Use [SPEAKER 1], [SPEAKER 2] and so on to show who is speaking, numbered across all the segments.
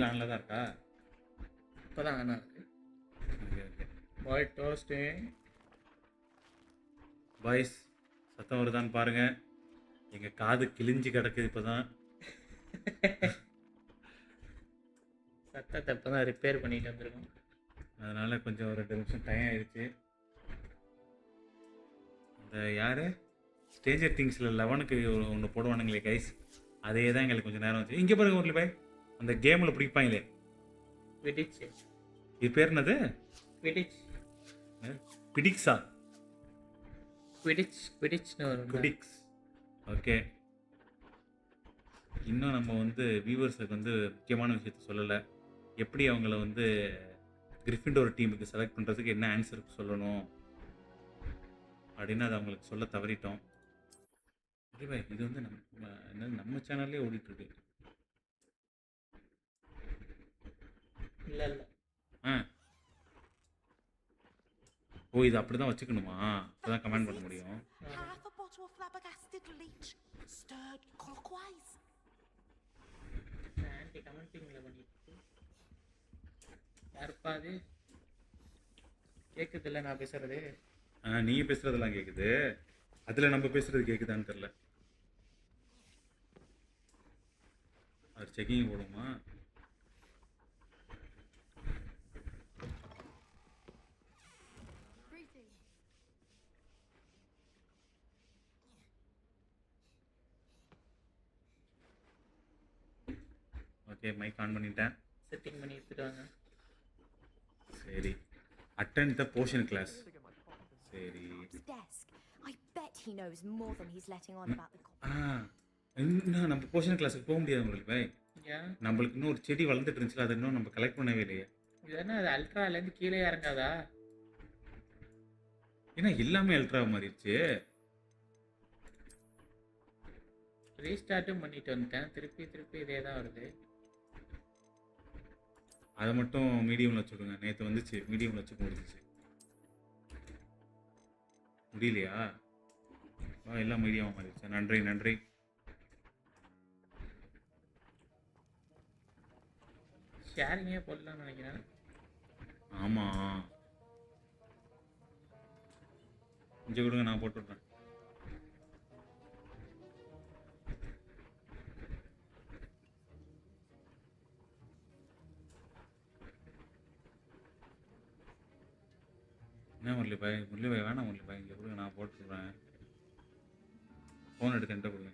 [SPEAKER 1] Light ஆன்ல தான் இருக்கா?
[SPEAKER 2] இப்போதான் ஆனா இருக்கு.
[SPEAKER 1] Okay okay.
[SPEAKER 2] பாய் டோஸ்ட்டு.
[SPEAKER 1] பாய்ஸ் சத்தம் வருதான்னு பாருங்க. எங்க காது கிழிஞ்சு கிடக்குது இப்போதான்.
[SPEAKER 2] சத்தத்தை இப்போ தான் ரிப்பேர் பண்ணிட்டு வந்திருக்கோம்.
[SPEAKER 1] அதனால கொஞ்சம் ஒரு 2 நிமிஷம் டைம் ஆயிடுச்சு. அந்த யாரு ஸ்டேஞ்சர் திங்ஸில் 11க்கு ஒன்று போடுவானுங்களே கைஸ், அதே தான் எங்களுக்கு கொஞ்சம் நேரம் வச்சு. இங்கே பாருங்க முரளி பாய், அந்த கேமில் பிடிப்பாங்களே
[SPEAKER 2] விடிச்சு.
[SPEAKER 1] இது பேர் என்னது?
[SPEAKER 2] விடிச்.
[SPEAKER 1] பிடிக்ஸா?
[SPEAKER 2] குவிடிச்னு வரும்.
[SPEAKER 1] குடிக்ஸ். ஓகே. இன்னும் நம்ம வந்து வியூவர்ஸுக்கு வந்து முக்கியமான விஷயத்த சொல்லலை. எப்படி அவங்கள வந்து கிரிஃபிண்டோர் டீமுக்கு செலக்ட் பண்ணுறதுக்கு என்ன ஆன்சருக்கு சொல்லணும் அப்படின்னு அதை அவங்களுக்கு சொல்ல தவறிட்டோம். இது வந்து நம்ம சேனல்லே ஓடிட்டுருக்கு.
[SPEAKER 2] இல்லை இல்லை.
[SPEAKER 1] ஓ, இது அப்படி தான் வச்சுக்கணுமா? அப்போ தான் கமெண்ட் பண்ண முடியும்.
[SPEAKER 2] ஆன்டி கமெண்டிங்கில் பண்ணிட்டு யாருப்பா அது? கேட்குது இல்லை நான் பேசுறது?
[SPEAKER 1] நீங்கள் பேசுகிறதெல்லாம் கேட்குது, அதில் நம்ம பேசுகிறது கேட்குதான்னு தெரில. அது செக்கிங் போடுமா? ஓகே, மைக் ஆன் பண்ணிட்டேன்.
[SPEAKER 2] செட்டிங் பண்ணி எடுத்துட்டு வாங்க.
[SPEAKER 1] சரி, அட்டெண்ட் த போஷன் கிளாஸ். சரி. இன்னும் நம்ம போஷன் கிளாஸுக்கு போக முடியாது உங்களுக்கு பாய். நம்மளுக்கு இன்னும் ஒரு செடி வளர்ந்துட்டு இருந்துச்சு, அதை இன்னும் நம்ம கலெக்ட் பண்ணவே இல்லையே.
[SPEAKER 2] இதுனா அது அல்ட்ராலேருந்து கீழே இறங்காதா?
[SPEAKER 1] ஏன்னா எல்லாமே அல்ட்ரா மாறிடுச்சு.
[SPEAKER 2] ரீஸ்டார்ட்டும் பண்ணிட்டு வந்துட்டேன், திருப்பி இதே தான் வருது.
[SPEAKER 1] அதை மட்டும் மீடியமில் வச்சுடுங்க. நேற்று வந்துச்சு மீடியமில் வச்சு முடிஞ்சிச்சு. முடியலையா? எல்லாம் மீடியமாக மாறிடுச்சு. நன்றி நன்றி.
[SPEAKER 2] ஷேரிங்கே போடலாம்னு நினைக்கிறேன்.
[SPEAKER 1] ஆமாம், கொஞ்சம் கொடுங்க, நான் போட்டு விட்றேன். என்ன முரளி பாய் வேணாம் முரளி பாய், இங்கே கொடுங்க, நான் போட்டுடுறேன். ஃபோன் எடுத்து என்கிட்ட கொடுங்க.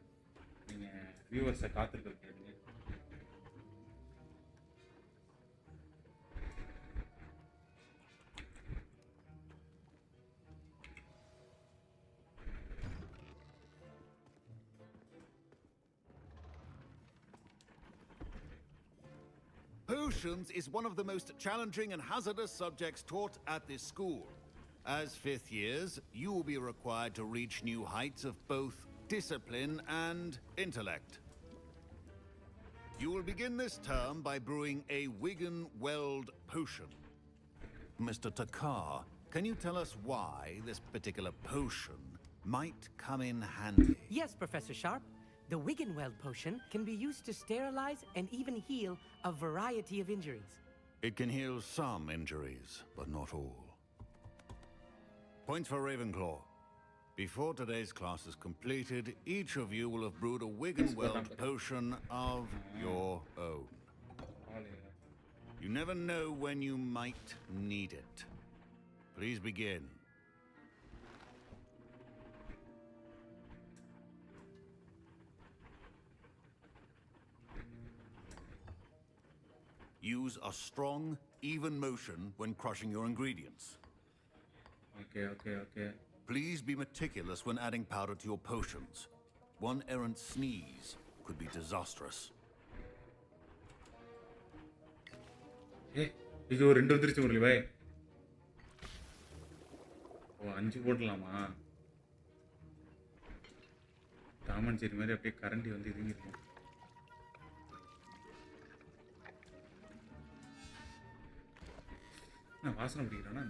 [SPEAKER 1] நீங்கள் வியூவர்ஸை காத்திருக்க கேளுங்க.
[SPEAKER 3] Potions is one of the most challenging and hazardous subjects taught at this school. As 5th years, you will be required to reach new heights of both discipline and intellect. You will begin this term by brewing a Wigan-Weld potion. Mr. Takar, can you tell us why this particular potion might come in handy?
[SPEAKER 4] Yes, Professor Sharp. The Wigan-Weld potion can be used to sterilize and even heal a variety of injuries.
[SPEAKER 3] It can heal some injuries, but not all. Points for Ravenclaw. Before today's class is completed, each of you will have brewed a Wigan-Weld potion of your own. You never know when you might need it. Please begin. Use a strong, even motion when crushing your ingredients.
[SPEAKER 1] Okay.
[SPEAKER 3] Please be meticulous when adding powder to your potions. One errant sneeze could be disastrous.
[SPEAKER 1] இது ஒரு 2 வந்துருச்சு முரளி பாய். ஓ, 5 போடலாமா? டாமன் சரி மாதிரி அப்படியே கரண்டி வந்து இதுங்க இருக்கும். நான் வாசனை பிடிக்கிறானா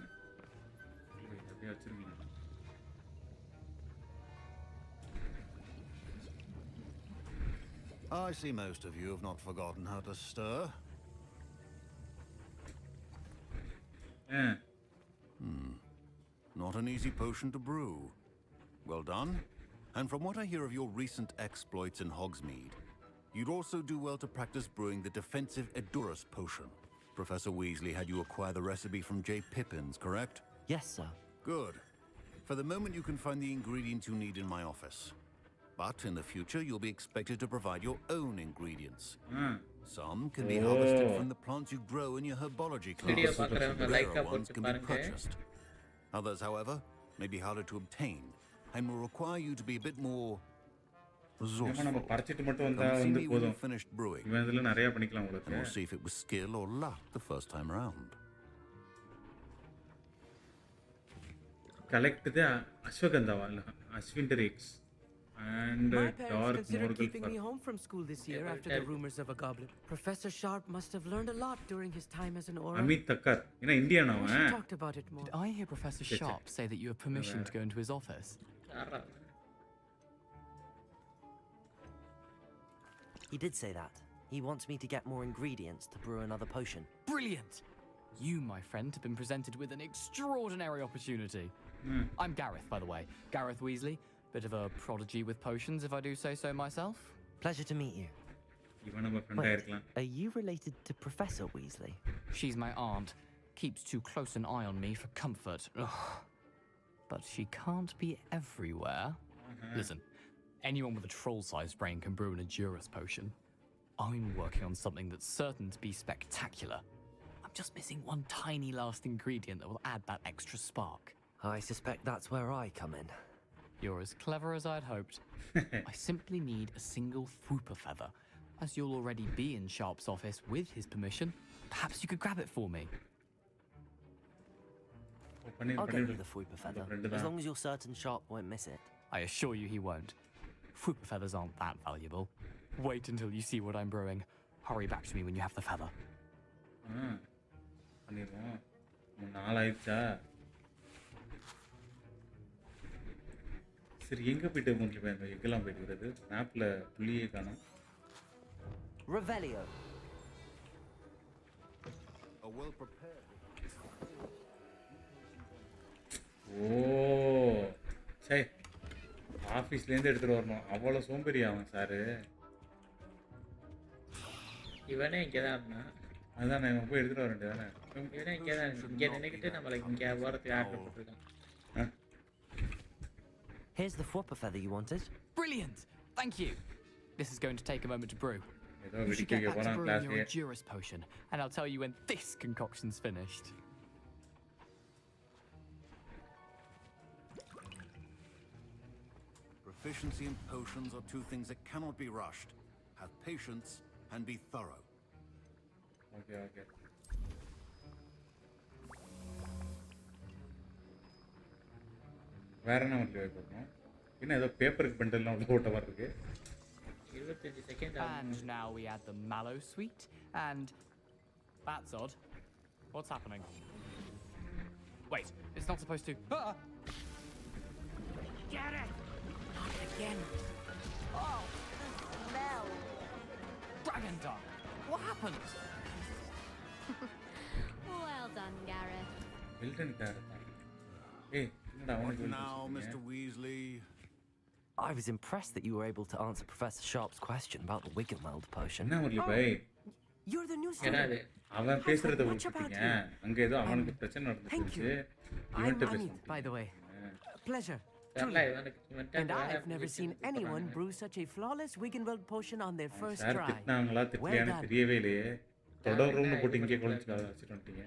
[SPEAKER 1] அப்படியே வச்சிருக்கீங்க.
[SPEAKER 3] I see most of you have not forgotten how to stir. Not an easy potion to brew. Well done. And from what I hear of your recent exploits in Hogsmeade, you'd also do well to practice brewing the defensive Edurus potion. Professor Weasley had you acquire the recipe from J. Pippin's, correct?
[SPEAKER 5] Yes, sir.
[SPEAKER 3] Good. For the moment, you can find the ingredients you need in my office. But in the future, you'll be expected to provide your own ingredients. Some can be harvested from the plants you grow in your herbology class.
[SPEAKER 2] Video பார்க்கறவங்க லைக்கா
[SPEAKER 3] Rarer ones
[SPEAKER 2] போட்டு
[SPEAKER 3] can be
[SPEAKER 2] பாருங்க.
[SPEAKER 3] purchased. Others, however, may be harder to obtain and will require you to be a bit more
[SPEAKER 1] நம்ம
[SPEAKER 3] resourceful.
[SPEAKER 1] பறிச்சிட்டு மட்டும் வந்தா
[SPEAKER 3] Come see
[SPEAKER 1] வந்து
[SPEAKER 3] me when
[SPEAKER 1] போதும்.
[SPEAKER 3] you've finished brewing,
[SPEAKER 1] இவன் இதுல நிறைய பண்ணிக்கலாம்
[SPEAKER 3] and
[SPEAKER 1] உங்களுக்கு.
[SPEAKER 3] we'll see if it was skill or luck the first time round.
[SPEAKER 1] Collect the ashwagandha ashwinter eggs and
[SPEAKER 4] My parents
[SPEAKER 1] dark
[SPEAKER 4] considered
[SPEAKER 1] morgul
[SPEAKER 4] keeping me
[SPEAKER 1] fur.
[SPEAKER 4] home from school this year
[SPEAKER 2] Yeah,
[SPEAKER 4] after
[SPEAKER 2] well,
[SPEAKER 4] the rumors of a goblet. Professor Sharp must have learned a lot during his time as an Auror.
[SPEAKER 1] Amit Thakkar. ஏன்னா Indian
[SPEAKER 4] I wish he
[SPEAKER 1] அவன்.
[SPEAKER 4] talked about it more.
[SPEAKER 6] Did I hear Professor Sharp say that you have permission to go into his office?
[SPEAKER 2] யாரா?
[SPEAKER 5] He did say that. He wants me to get more ingredients to brew another potion.
[SPEAKER 6] Brilliant! You, my friend, have been presented with an extraordinary opportunity. I'm Gareth, by the way. Gareth Weasley. Bit of a prodigy with potions, if I do say so myself.
[SPEAKER 5] Pleasure to meet you.
[SPEAKER 1] இவன் நம்ம ஃப்ரெண்டா
[SPEAKER 5] Wait,
[SPEAKER 1] இருக்கலாம்.
[SPEAKER 5] are you related to Professor Weasley?
[SPEAKER 6] She's my aunt. Keeps too close an eye on me for comfort. Ugh. But she can't be everywhere. Listen, anyone with a troll-sized brain can brew an Edurus potion. I'm working on something that's certain to be spectacular. I'm just missing one tiny last ingredient that will add that extra spark.
[SPEAKER 5] I suspect that's where I come in.
[SPEAKER 6] You're as clever as I'd hoped. I simply need a single Fwooper feather. As you'll already be in Sharp's office with his permission, perhaps you could grab it for me.
[SPEAKER 5] I'll get you the Fwooper feather, as long as you're certain Sharp won't miss it.
[SPEAKER 6] I assure you he won't. Fwooper feathers aren't that valuable. Wait until you see what I'm brewing. Hurry back to me when you have the feather.
[SPEAKER 1] பண்ணிடுவோம். 4 ஆயிடுச்சா? சரி எங்க போயிட்டு உங்களுக்கு இந்த எங்கெல்லாம் போயிட்டு வருது? மேப்ல புள்ளியே காணோம்.
[SPEAKER 5] Revelio.
[SPEAKER 3] A well-prepared.
[SPEAKER 1] ஓ சரி ஆஃபீஸ்லேருந்து எடுத்துகிட்டு வரணும் அவ்வளோ சோம்பேறி அவன் சாரு.
[SPEAKER 2] இவனே இங்கே தான் இருந்தான்.
[SPEAKER 1] அதுதான் நான் இவன் போய் எடுத்துகிட்டு வர வேண்டியதானே.
[SPEAKER 2] இவனே இங்கே தான் இங்கே நினைக்கிட்டு நம்மளுக்கு இங்கே போகிறதுக்கு ஆர்டர் போட்டிருக்கான்.
[SPEAKER 5] Here's the Fwooper feather you wanted.
[SPEAKER 6] Brilliant! Thank you. This is going to take a moment to brew.
[SPEAKER 1] ஏதோ
[SPEAKER 6] You should
[SPEAKER 1] வெடிக்க
[SPEAKER 6] get back to
[SPEAKER 1] போகிறான்
[SPEAKER 6] brewing your
[SPEAKER 1] கிளாஸ்லேயே.
[SPEAKER 6] Edurus potion, and I'll tell you when this concoction's finished.
[SPEAKER 3] Proficiency in potions are two things that cannot be rushed. Have patience and be thorough.
[SPEAKER 1] Okay okay. வேற என்ன வந்து போகணும்? என்ன ஏதோ பேப்பருக்கு பண்டெல்லாம் உள்ள போட்ட மாதிரி இருக்கு.
[SPEAKER 2] 25 second
[SPEAKER 6] And now we add the mallow sweet, and that's odd. What's happening? Wait, it's not supposed to. Ah!
[SPEAKER 4] Get it! Not again.
[SPEAKER 6] Oh, smell! Dragon Dung! What happened?
[SPEAKER 7] Well done, Gareth.
[SPEAKER 1] Milton carrot. ஏய் என்னடா
[SPEAKER 3] What
[SPEAKER 1] அவனுக்கு
[SPEAKER 3] now, Mr. Weasley?
[SPEAKER 5] I was impressed that you were able to answer Professor Sharp's question about the Wiggenweld potion.
[SPEAKER 1] என்ன முரளி பாய்
[SPEAKER 4] You're the new
[SPEAKER 2] ஏன்னா
[SPEAKER 4] student.
[SPEAKER 2] அது
[SPEAKER 1] அவன் பேசுறத
[SPEAKER 4] much about
[SPEAKER 1] விட்டுட்டீங்க. அங்க ஏதோ அவனுக்கு பிரச்சனை
[SPEAKER 4] Thank you.
[SPEAKER 1] நடந்துச்சு.
[SPEAKER 4] I'm
[SPEAKER 1] இவன்ட்ட
[SPEAKER 4] Amit, by the way. Pleasure.
[SPEAKER 2] தெரியல
[SPEAKER 4] Truly.
[SPEAKER 2] இவனுக்கு இவன்ட்ட
[SPEAKER 4] And
[SPEAKER 2] வேலை
[SPEAKER 4] I've never seen
[SPEAKER 2] பிடிச்சிருக்கு
[SPEAKER 4] anyone
[SPEAKER 2] போறாங்க.
[SPEAKER 4] brew such a flawless Wiggenweld potion on their first
[SPEAKER 1] sir
[SPEAKER 4] try.
[SPEAKER 1] திட்டினாங்களா
[SPEAKER 4] Well
[SPEAKER 1] திட்டலையான்னு
[SPEAKER 4] done.
[SPEAKER 1] தெரியவே இல்லையே. தொடர்ந்து போட்டு இங்கே கொண்டு வச்சுட்டு வந்துட்டீங்க.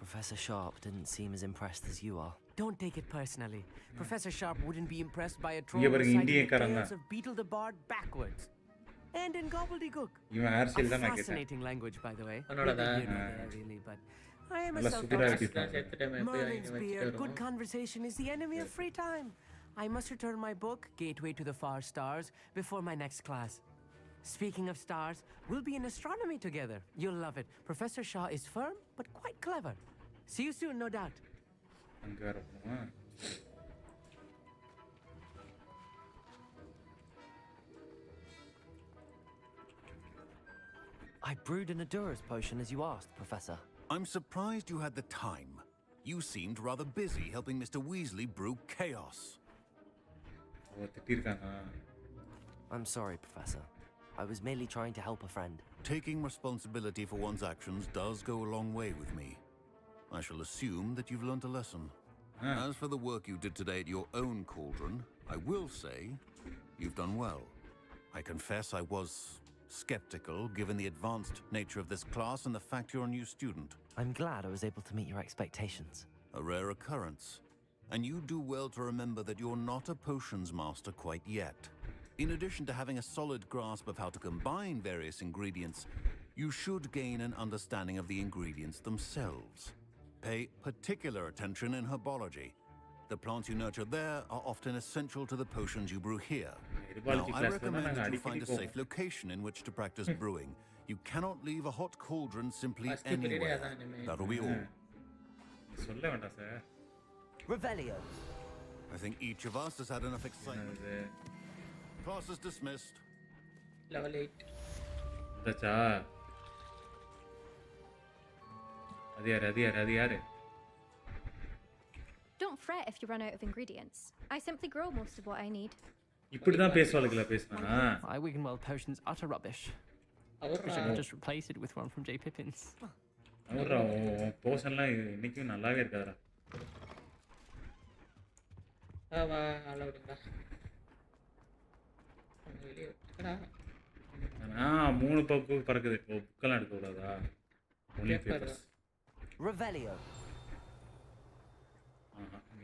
[SPEAKER 5] Professor Sharp didn't seem as impressed as you are.
[SPEAKER 4] Don't take it personally. Professor Sharp wouldn't be impressed by a
[SPEAKER 1] இங்க
[SPEAKER 4] troll
[SPEAKER 1] பாருங்க,
[SPEAKER 4] reciting
[SPEAKER 1] இந்தியன்
[SPEAKER 4] the
[SPEAKER 1] காரன்
[SPEAKER 4] tales
[SPEAKER 1] தான்.
[SPEAKER 4] of Beetle the Bard backwards. And in gobbledygook.
[SPEAKER 1] இவன்
[SPEAKER 4] A
[SPEAKER 1] அரசியல் தான் நான் கேட்டேன்.
[SPEAKER 4] fascinating language, by the way.
[SPEAKER 2] உன்னோடதா?
[SPEAKER 4] Neither here nor there, really, but I am a
[SPEAKER 1] நல்லா சூப்பரா
[SPEAKER 4] self-taught
[SPEAKER 1] எழுதிட்டான்.
[SPEAKER 2] நான் செத்துட்டேன் போய்
[SPEAKER 4] Merlin's
[SPEAKER 2] வச்சுட்டு
[SPEAKER 4] beer, good
[SPEAKER 2] வருவோம்.
[SPEAKER 4] conversation is the enemy of free time. I must return my book, Gateway to the Far Stars, before my next class. Speaking of stars, we'll be in astronomy together. You'll love it. Professor Shaw is firm, but quite clever. See you soon, no doubt.
[SPEAKER 1] அங்க வேற போணுமா?
[SPEAKER 5] I brewed an Edurus potion as you asked, Professor.
[SPEAKER 3] I'm surprised you had the time. You seemed rather busy helping Mr. Weasley brew chaos.
[SPEAKER 1] அவ திட்டிருக்காங்க.
[SPEAKER 5] I'm sorry, Professor. I was merely trying to help a friend.
[SPEAKER 3] Taking responsibility for one's actions does go a long way with me. I shall assume that you've learnt a lesson. As for the work you did today at your own cauldron, I will say you've done well. I confess I was skeptical given the advanced nature of this class and the fact you're a new student.
[SPEAKER 5] I'm glad I was able to meet your expectations.
[SPEAKER 3] A rare occurrence. And you do well to remember that you're not a potions master quite yet. In addition to having a solid grasp of how to combine various ingredients, you should gain an understanding of the ingredients themselves. Pay particular attention in herbology. The plants you nurture there are often essential to the potions you brew here. Now, I recommend that you find a safe location in which to practice brewing. You cannot leave a hot cauldron simply anywhere. That'll be all.
[SPEAKER 1] சொல்ல வேண்டாம் sir.
[SPEAKER 5] Revelio.
[SPEAKER 3] I think each of us has had enough excitement. Class is dismissed.
[SPEAKER 2] Level 8.
[SPEAKER 1] வந்தாச்சா? அது யாரு?
[SPEAKER 7] Don't fret if you run out of ingredients. I simply grow most of what I need.
[SPEAKER 1] இப்படி தான் பேசுவாளுங்களா பேசுனா?
[SPEAKER 8] My Wiggenweld potion's utter rubbish. I
[SPEAKER 2] அவர்ரா
[SPEAKER 8] should just replace it with one from J. Pippin's.
[SPEAKER 1] அவரா போஷன்லாம் இன்னைக்கும் நல்லாவே இருக்காதுடா.
[SPEAKER 2] வா அளவுடா. வெளியே விட்டுடா.
[SPEAKER 1] 3 பக்கு பறக்குது. புக்கெல்லாம் எடுக்க கூடாதா? Only papers.
[SPEAKER 5] Revelio.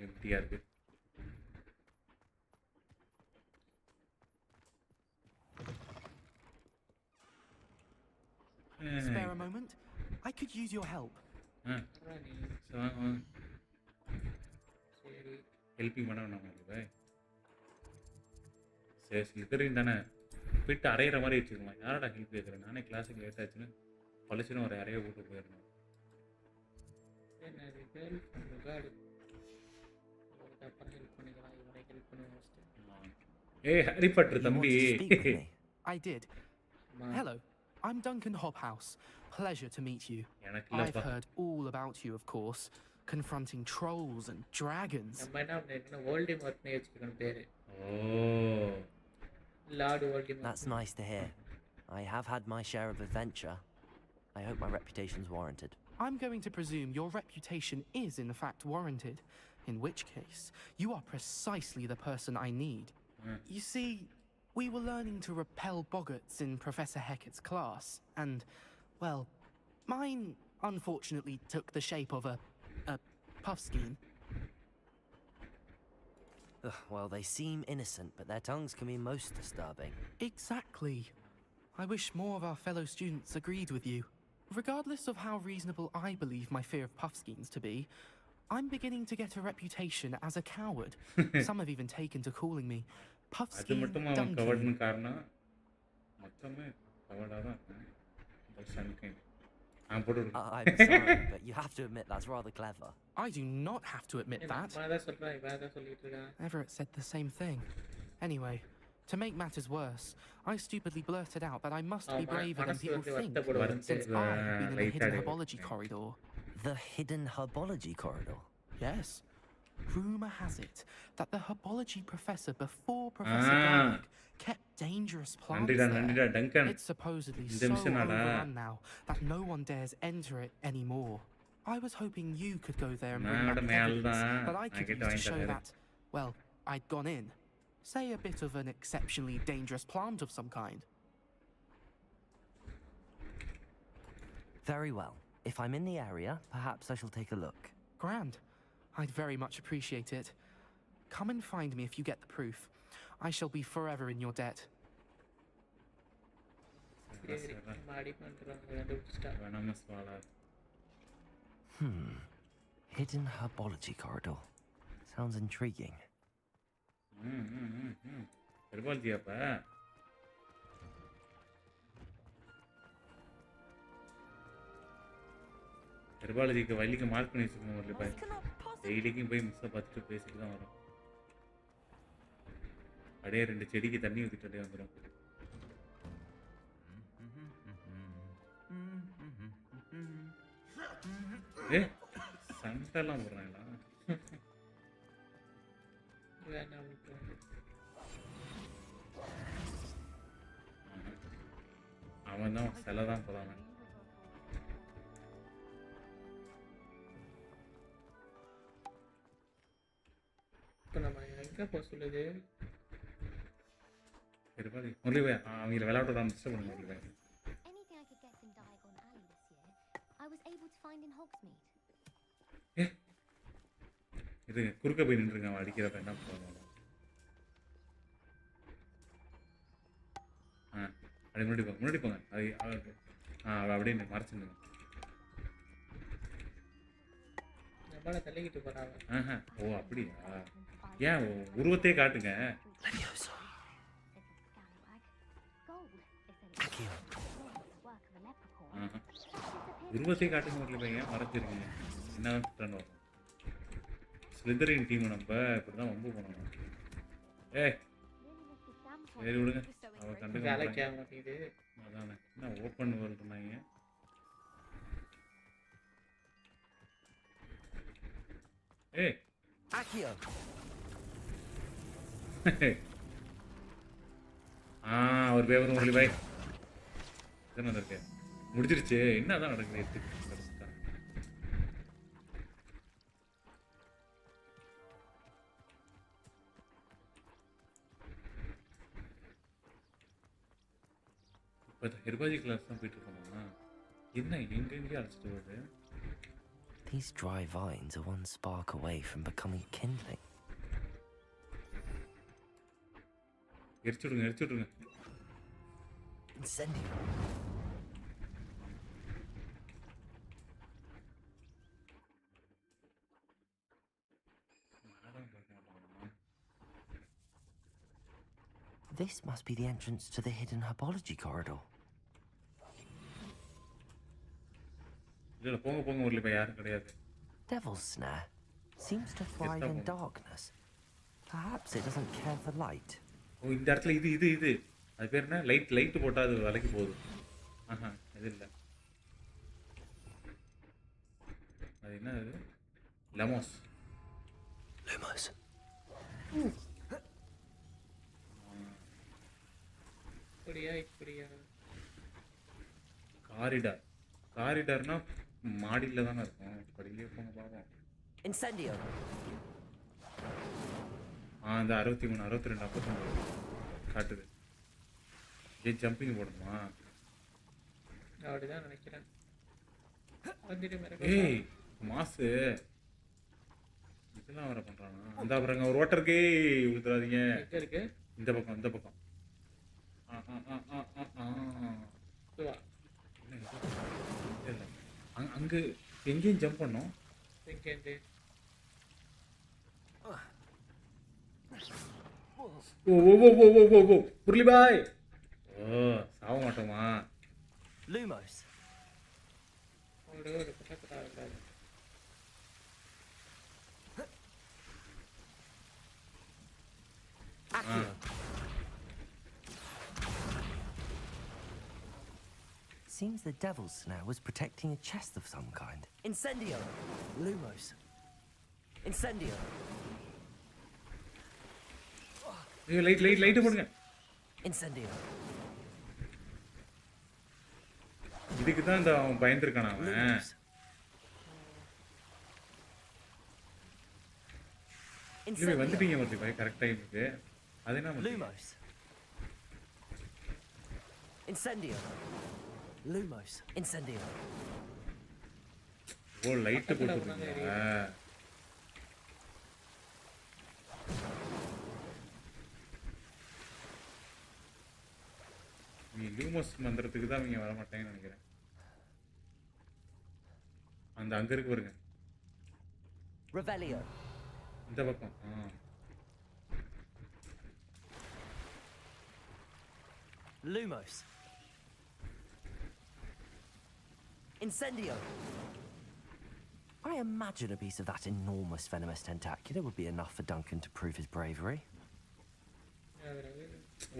[SPEAKER 1] எம்டியா இருக்கு.
[SPEAKER 9] Spare a moment? I could use your help.
[SPEAKER 2] சரி
[SPEAKER 1] ஹெல்ப்பிங் பண்ண வேணாம் உங்களுக்கு. சரி ஸ்லித்தரின் தானே போயிட்டு அரைகிற மாதிரி வச்சுக்கலாம். யாரோட ஹெல்ப் கேட்குறேன்? நானே கிளாஸுக்கு லேட் ஆச்சுன்னு பழிச்சுன்னு ஒரு அறைய கூட்டு போயிடணும்.
[SPEAKER 2] என்னது ஹெல்ப் பண்ணுகாடு அப்புறம் ஹெல்ப் பண்ணிக்கலாம். இவனை ஹெல்ப் பண்ணி வச்சிட்டு
[SPEAKER 1] ஹாரி பாட்டர்
[SPEAKER 5] You
[SPEAKER 1] தம்பி.
[SPEAKER 5] wanted to speak with me?
[SPEAKER 9] I did. Hello, I'm Duncan Hobhouse. Pleasure to meet you.
[SPEAKER 1] எனக்கு
[SPEAKER 9] I've
[SPEAKER 1] இல்லப்பா.
[SPEAKER 9] heard all about you, of course, confronting trolls and dragons.
[SPEAKER 2] நம்ம என்ன வோல்டிமார்ட்னே வச்சுக்கணும் பேரு.
[SPEAKER 1] ஓ
[SPEAKER 2] Lord வோல்டிமார்ட்.
[SPEAKER 5] That's nice to hear. I have had my share of adventure. I hope my reputation's warranted.
[SPEAKER 9] I'm going to presume your reputation is in fact warranted, in which case you are precisely the person I need. You see, we were learning to repel boggarts in Professor Hecat's class, and, well, mine unfortunately took the shape of a puffskein.
[SPEAKER 5] Well, they seem innocent, but their tongues can be most disturbing.
[SPEAKER 9] Exactly. I wish more of our fellow students agreed with you. Regardless of how reasonable I believe my fear of puffskeins to be, I'm beginning to get a reputation as a coward. Some have even taken to calling me
[SPEAKER 1] அது
[SPEAKER 9] Puffskein
[SPEAKER 1] மட்டும் அவன்
[SPEAKER 9] Duncan.
[SPEAKER 1] கவர்டுன்னு காரணம் மொத்தமே கவர்டாக தான் சன்கைன். நான் போட்டு
[SPEAKER 5] I'm sorry, but you have to admit that's rather clever.
[SPEAKER 9] I do not have to admit that.
[SPEAKER 2] நான் தான் சொல்றேன். இவன் தான் சொல்லிட்டு இருக்கான்.
[SPEAKER 9] Everett said the same thing. Anyway, to make matters worse, I stupidly blurted out that I must be braver than people think, since I have been in the hidden herbology corridor.
[SPEAKER 5] The hidden herbology corridor.
[SPEAKER 9] Yes. Rumour has it that the herbology professor before Professor Garrick kept dangerous plants
[SPEAKER 1] நன்றிடா
[SPEAKER 9] there.
[SPEAKER 1] Duncan.
[SPEAKER 9] It's supposedly
[SPEAKER 1] இந்த
[SPEAKER 9] so
[SPEAKER 1] நிமிஷம் நாடா.
[SPEAKER 9] overrun now that no one dares enter it anymore. I was hoping you could go there and bring
[SPEAKER 1] நான்
[SPEAKER 9] back
[SPEAKER 1] மேல
[SPEAKER 9] evidence
[SPEAKER 1] தான்
[SPEAKER 9] that I
[SPEAKER 1] நான்
[SPEAKER 9] could
[SPEAKER 1] கிட்ட
[SPEAKER 9] use to
[SPEAKER 1] வாங்கி
[SPEAKER 9] show
[SPEAKER 1] தரேன்.
[SPEAKER 9] that, well, I'd gone in. Say a bit of an exceptionally dangerous plant of some kind.
[SPEAKER 5] Very well. If I'm in the area, perhaps I shall take a look.
[SPEAKER 9] Grand. I'd very much appreciate it. Come and find me if you get the proof. I shall be forever in your debt.
[SPEAKER 2] சரி நம்ம அடி பண்றோம். கண்டுபிடிச்சிட்டா.
[SPEAKER 1] venomous வாலா.
[SPEAKER 5] Hidden herbology corridor. Sounds intriguing.
[SPEAKER 1] ஹெர்பாலஜி அப்ப ஹெர்பாலஜிக்கு வள்ளிக்கு mark பண்ணி வச்சுக்கணும் ஒரு பாய். டெய்லிக்கும் போய் மிஸ்ஸை பார்த்துட்டு பேசிட்டு தான் வரும். அப்படியே 2 செடிக்கு தண்ணி ஊற்றிட்டு அப்படியே வந்துடும். ஏ சண்டைலாம் போடுறாங்களா?
[SPEAKER 2] வேணாம் விட்டுருங்க.
[SPEAKER 1] அவன் தான் சிலை தான் போறான்.
[SPEAKER 2] இப்போ நம்ம எங்கே போக சொல்லுது?
[SPEAKER 1] சரி பாதி முரளி பாய் அவங்கள விளையாட்டு தான் டிஸ்டர்ப் பண்ண முரளி பாய்.
[SPEAKER 7] Anything I could get from Diagon Alley this year, I was able to find in Hogsmeade.
[SPEAKER 1] ஏ இருங்க குறுக்க போய் நின்றுங்க அவன் அடிக்கிறப்ப என்ன பண்ணுவாங்க. அப்படி முன்னாடி போங்க அது அப்படியே மறைச்சிருங்க.
[SPEAKER 2] நம்மளால தள்ளிக்கிட்டு போறாங்க.
[SPEAKER 1] ஓ அப்படியா? ஏன் உருவத்தையே காட்டுங்க. உருவத்தையே காட்டுங்க முரளி பாய். ஏன் மறைச்சிருக்கீங்க? என்னதான் திட்டம் வரும். ஸ்லிதரின் டீம் நம்ம இப்படிதான் வம்பு பண்ணணும். ஏய் சரி விடுங்க அவ கண்டுக்க
[SPEAKER 2] வேலைக்கு ஆக மாட்டேங்குது.
[SPEAKER 1] அதானே என்ன ஓப்பன் வேர்ல்டுனாங்க. ஏய்
[SPEAKER 5] Accio.
[SPEAKER 1] ஒரு பேப்பர் முரளி பாய் என்ன இருக்கு முடிஞ்சிருச்சு. என்னதான் நடக்குது எடுத்து இப்போ ஹெர்பாஜி கிளாஸ் தான் போயிட்டு இருக்கோமா? என்ன எங்கெங்கேயும் அழைச்சிட்டு வருது.
[SPEAKER 5] These dry vines are one spark away from becoming kindling.
[SPEAKER 1] எரிச்சுடுங்க.
[SPEAKER 5] Incendio. This must be the entrance to the hidden herbology corridor.
[SPEAKER 1] இல்லை போங்க முரளி பாய் யாரும் கிடையாது.
[SPEAKER 5] Devil's snare seems to thrive in darkness. Perhaps it doesn't care for light.
[SPEAKER 1] ஓ இந்த இடத்துல இது அது பேர் என்ன? லைட்டு போட்டால் அது விலைக்கு போகுது. இது இல்லை அது என்ன அது? லெமோஸ்.
[SPEAKER 2] இப்படியா?
[SPEAKER 1] காரிடார்னா மாடியில் தானே இருக்கும். படியிலே போங்க பார்ப்போம்.
[SPEAKER 5] Incendio.
[SPEAKER 1] இந்த 63 62 49 காட்டுது. ஜம்பிங் போடணுமா?
[SPEAKER 2] அப்படிதான் நினைக்கிறேன்.
[SPEAKER 1] ஏய் மாசு இதெல்லாம் வர பண்றானா? அந்த பாருங்க ஒரு ஓட்டருக்கே ஊத்துறாதீங்க.
[SPEAKER 2] எங்க இருக்கு?
[SPEAKER 1] இந்த பக்கம். அங்க எங்கேயும் ஜம்ப் பண்ணோம். ஓ முரளி பாய் சாவ மாட்டோமா?
[SPEAKER 5] Lumos. Accio. Seems the devil's snare was protecting a chest of some kind. Incendio. Lumos. Incendio.
[SPEAKER 1] Light போடுங்க.
[SPEAKER 5] Incendio.
[SPEAKER 1] இதுக்கு தான் இந்த அவன் பயந்துருக்கான அவன். இல்லை வந்துட்டீங்க முரளி பாய் கரெக்ட் டைமுக்கு. அது என்ன
[SPEAKER 5] Lumos. Incendio. Lumos. Incendio.
[SPEAKER 1] ஓ லைட் போட்டுருக்கீங்க. நீ லூமோஸ் மந்திரத்துக்கு தான் அவங்க வர மாட்டாங்கன்னு நினைக்கிறேன். அங்க இருக்கு பாருங்க.
[SPEAKER 5] Revelio.
[SPEAKER 1] இந்த பக்கம்.
[SPEAKER 5] Lumos. Incendio. I imagine a piece of that enormous venomous tentacula would be enough for Duncan to prove his bravery.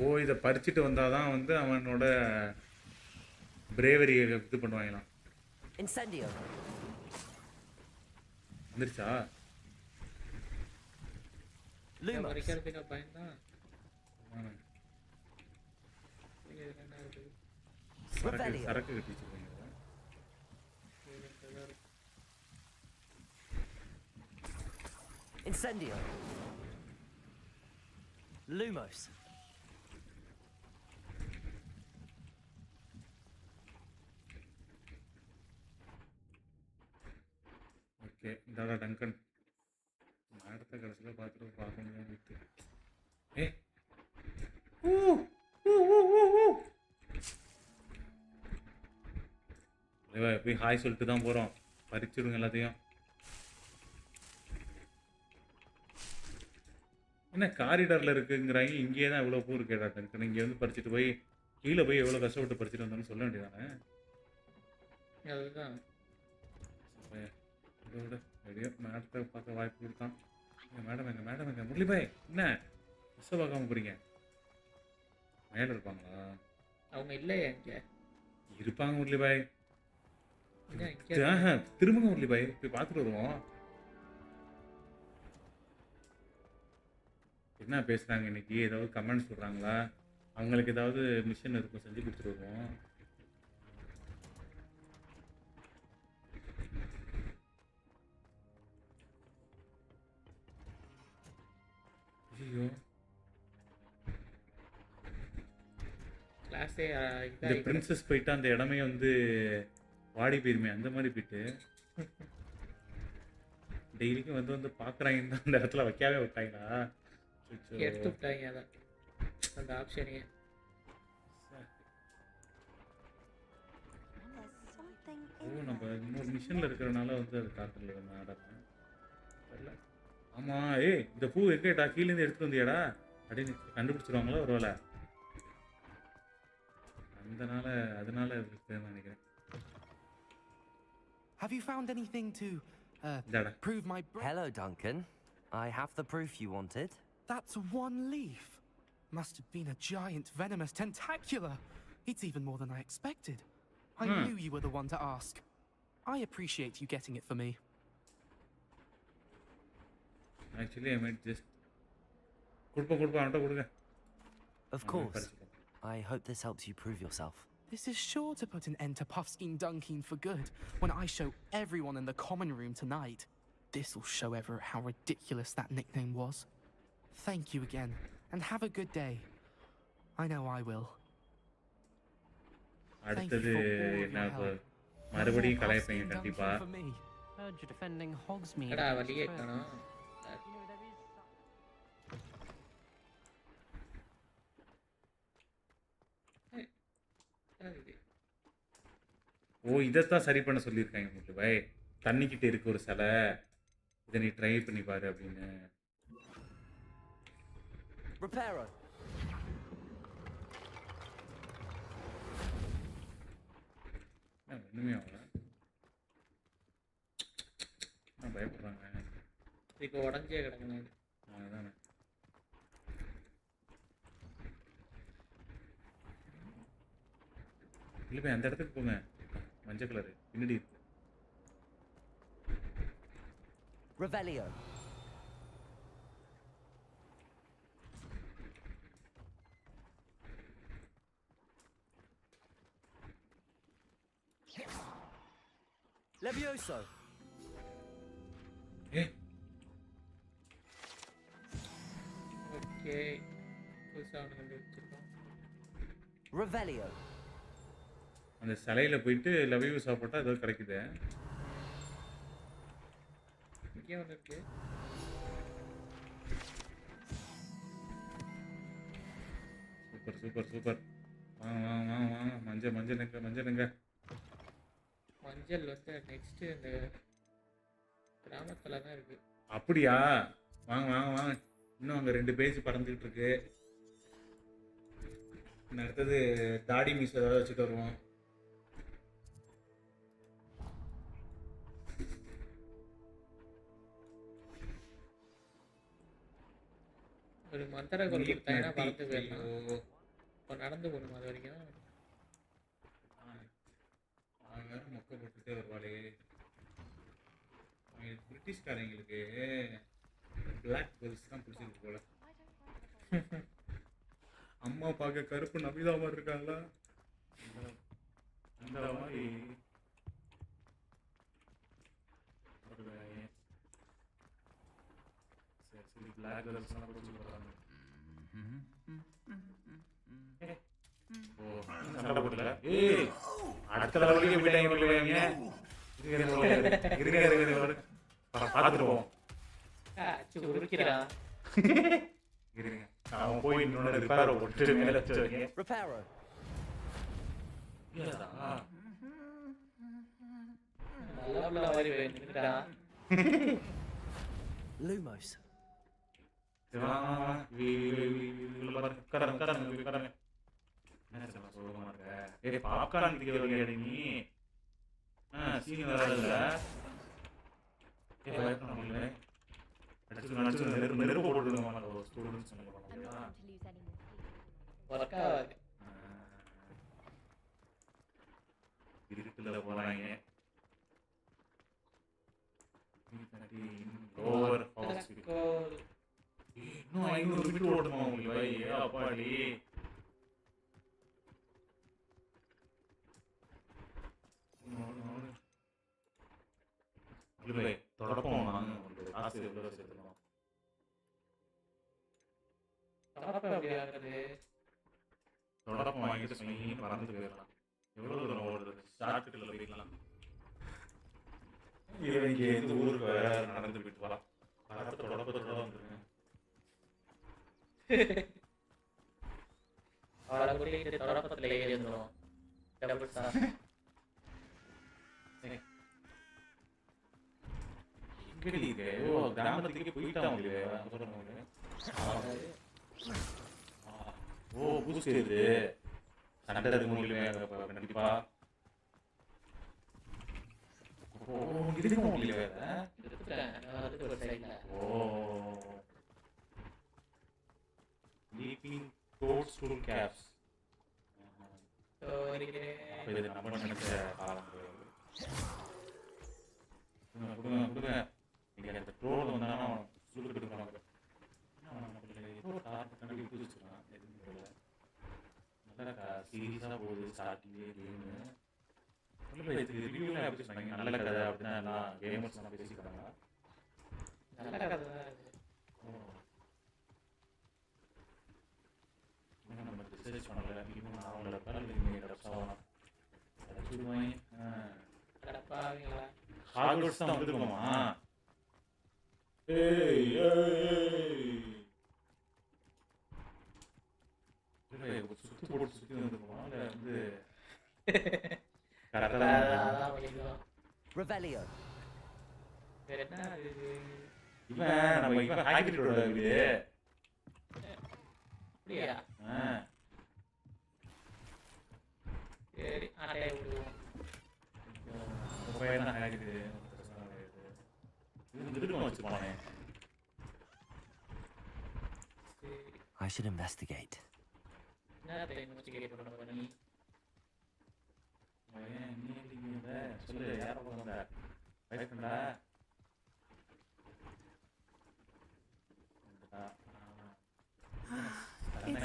[SPEAKER 1] ஓ இதை பறிச்சுட்டு வந்தாதான் வந்து அவனோட பிரேவரியை இது பண்ணுவாங்களாம்.
[SPEAKER 5] Incendio.
[SPEAKER 1] வந்துருச்சா?
[SPEAKER 5] Lumos.
[SPEAKER 2] வரைக்கிறதுக்கு பயந்தான்.
[SPEAKER 1] ஆ.
[SPEAKER 2] இது என்ன இருக்குது?
[SPEAKER 5] Revelio.
[SPEAKER 1] சரக்கு கட்டி வச்சிருக்கீங்க.
[SPEAKER 5] Incendio. Lumos.
[SPEAKER 1] ஓகே இதாடா டங்கன். அடுத்த கடைசியில் பார்க்கணும் விட்டு. ஏ ஊ ஊ ஊ ஊ ஊ. போய் ஹாய் சொல்லிட்டு தான் போகிறோம். பறிச்சுடுங்க எல்லாத்தையும். என்ன காரிடாரில் இருக்குங்கிறாங்க, இங்கேயே தான் இவ்வளோ பூ இருக்கேடா டங்கன். இங்கே வந்து பறிச்சுட்டு போய் கீழே போய் எவ்வளோ கஷ்டப்பட்டு பறிச்சுட்டு வந்தோம்னு சொல்ல வேண்டியதானே?
[SPEAKER 2] அதுதான்
[SPEAKER 1] இதோட எப்படியோ மேடத்தை பார்க்க வாய்ப்பு கொடுத்தான். மேடம் எங்க முரளி பாய் என்ன பஸ்ஸை பார்க்காம போகிறீங்க? மேலே இருப்பாங்களா?
[SPEAKER 2] அவங்க இல்லையே இங்கே
[SPEAKER 1] இருப்பாங்க முரளி பாய்.
[SPEAKER 2] இங்கே
[SPEAKER 1] திரும்புங்க முரளி பாய், போய் பார்த்துட்டு வருவோம். என்ன பேசுகிறாங்க இன்னைக்கு? ஏதாவது கமெண்ட் சொல்கிறாங்களா? அவங்களுக்கு ஏதாவது மிஷன் இருக்கும், செஞ்சு கொடுத்துட்டு வருவோம். ஐயோ
[SPEAKER 2] கிளாஸே
[SPEAKER 1] இந்த பிரின்சஸ் போயிட்டு அந்த இடமே வந்து வாடி போயிருமே, அந்த மாதிரி போயிட்டு டெய்லிக்கும் வந்து பார்க்குறாங்க. அந்த இடத்துல வைக்காவே விட்டாங்களா?
[SPEAKER 2] எடுத்து விட்டாங்க அதான் அந்த ஆப்ஷனையே.
[SPEAKER 1] ஓ நம்ம இன்னொரு மிஷனில் இருக்கிறனால வந்து அது காத்துல மேடம் தெரியல. ஆமாம் ஏய் இந்த பூ எங்கேடா கீழேருந்து எடுத்துட்டு வந்தியாடா அப்படின்னு கண்டுபிடிச்சிருவாங்களா ஒரு வேளை? அதனால இருக்குன்னு நினைக்கிறேன்.
[SPEAKER 9] Have you found anything to prove my
[SPEAKER 5] Hello, Duncan. I have the proof you wanted.
[SPEAKER 9] That's one leaf. Must have been a giant venomous tentacula. It's even more than I expected. I knew you were the one to ask. I appreciate you getting it for me.
[SPEAKER 1] Actually, I might just கொடுங்க.
[SPEAKER 5] Of course. I hope this helps you prove yourself.
[SPEAKER 9] This is sure to put an end to Puffskein Dunkeen for good when I show everyone in the common room tonight. This'll show Everett how ridiculous that nickname was. Thank you again, and have a good day. I know I will.
[SPEAKER 1] அடுத்தது என்ன மறுபடியும் கலாய்ப்பீங்க கண்டிப்பா.
[SPEAKER 8] Heard you're defending Hogsmeade.
[SPEAKER 2] அடா வலியே காணோம்.
[SPEAKER 1] ஓ இதைத்தான் சரி பண்ண சொல்லியிருக்காங்க முட்டு பாய். தண்ணிக்கிட்ட இருக்கு ஒரு சிலை, இதை நீ ட்ரை பண்ணி பாரு அப்படின்னு.
[SPEAKER 5] Reparo.
[SPEAKER 1] ஒண்ணுமே ஆகல. பயப்படுறாங்க.
[SPEAKER 2] இப்போ உடஞ்சே கிடக்குங்க.
[SPEAKER 1] அதானே இல்லை போய் அந்த இடத்துக்கு போங்க. மஞ்சள் கலரு பின்னாடி இருக்கு.
[SPEAKER 5] Revelio. Levioso.
[SPEAKER 2] ஓகே புதுசாக ஒன்று கண்டுபிடிச்சிருக்கோம்.
[SPEAKER 5] Revelio.
[SPEAKER 1] அந்த சிலையில் போயிட்டு லவ்யூ சாப்பிட்டா ஏதோ கிடைக்குது.
[SPEAKER 2] இங்கே ஒன்று இருக்கு.
[SPEAKER 1] Super super super. வாங்க வாங்க வாங்க வாங்க. மஞ்சள் எங்க
[SPEAKER 2] மஞ்சள் வந்து நெக்ஸ்ட் இந்த கிராமத்தில் தான் இருக்கு.
[SPEAKER 1] அப்படியா? வாங்க வாங்க வாங்க. இன்னும் அங்கே 2 பேஜ் பறந்துக்கிட்டு இருக்கு. இன்னும் அடுத்தது தாடி மீஸ் ஏதாவது வச்சுட்டு வருவோம்.
[SPEAKER 2] ஒரு மந்திர குரல் கொடுத்தாங்கன்னா பறந்து போயிடலாம். இப்போ நடந்து போகணும் அது வரைக்கும். வேறு மொக்க போட்டுட்டே வருவாளே.
[SPEAKER 1] பிரிட்டிஷ்காரங்களுக்கு பிளாக் கேர்ள்ஸ் தான் பிடிச்சிருக்கு போல. அம்மா பார்க்க கருப்பு நபிதா மாதிரி இருக்காங்களா? அந்த மாதிரி சரி பிளாக் கேர்ள்ஸ் எல்லாம் பிடிச்சி போறாங்க. ஓ சண்டை போடல. ஏய் அடுத்த லெவலுக்கு போயிட்டாங்க இவங்க. இருங்க பார்த்துருவோம். இருங்க அவன் போய் இன்னொன்று ரிப்பேரை போட்டு மேலே வச்சுருங்க.
[SPEAKER 5] Reparo. Lumos.
[SPEAKER 1] பாப்கார்ன் நீ சீனியர் நெருப்பு போட்டு ஸ்டூடெண்ட்ஸ் இருட்டுல போறாங்க. இன்னும் 500 மீட்டர் ஓடணுமா உங்களுக்கு பாய்? அப்பாடி தொடப்போம். நாங்க உங்களுக்கு காசு எவ்வளோ சேர்த்துக்கணும்? தொடப்பம் வாங்கிட்டு சொன்னீங்க பறந்து போயிடலாம். எவ்வளோ தூரம் ஓடுறது? ஷார்ட்கட்டில் போய்க்கலாம். இவங்க எந்த ஊருக்கு வேற நடந்து போயிட்டு வரலாம். தொடப்பத்தோட வந்துருங்க. கிராமத்துக்கு போயிட்டாங்க. ஓ பூஸ்ட் இது சண்டை இருக்கு உங்களுக்கு கண்டிப்பா. ஓ இதுக்கு உங்களுக்கு ஓ லீப்பிங் கோட் ஸ்டூல் கேப்ஸ். இது நம்ம நினைச்ச காலம் கொடுங்க. நீங்கள் அந்த ட்ரோல் வந்தாலும் சுருக்கு எடுக்கிறாங்க. ஏதோ கண்டி பிடிச்சிருக்கான். எதுவும் நல்லா சீரியஸாக போகுது ஸ்டார்டிங்கே கேமு. இதுக்கு ரிவ்யூலாம் எப்படி சொன்னாங்க? நல்ல கதை அப்படின்னா எல்லாம் கேமர்ஸ் எல்லாம் பேசிக்கிறாங்க. நல்ல கதை தான். நம்ம ரிசர்ச் பண்ணல. இன்னும் அவங்களோட ஹாக்வர்ட்ஸ் தான் வந்துருக்கோமா? சுத்தி போட்டு சுத்தி வந்துருக்கோமா? இல்லை வந்து
[SPEAKER 5] Revelio.
[SPEAKER 1] இவன் நம்ம இவன் ஹாக்கிட்டோட வீடு.
[SPEAKER 2] அப்படியா? சரி ஆட்டை விடுவோம்.
[SPEAKER 1] பையன் தான் ஹாக்கிட்டு திரும்ப வச்சுப்பானே.
[SPEAKER 5] I should investigate.
[SPEAKER 2] என்னத்தை இன்வெஸ்டிகேட் பண்ண போற நீ?
[SPEAKER 1] சொல்லு யாரை போங்க வெயிட் பண்ணா.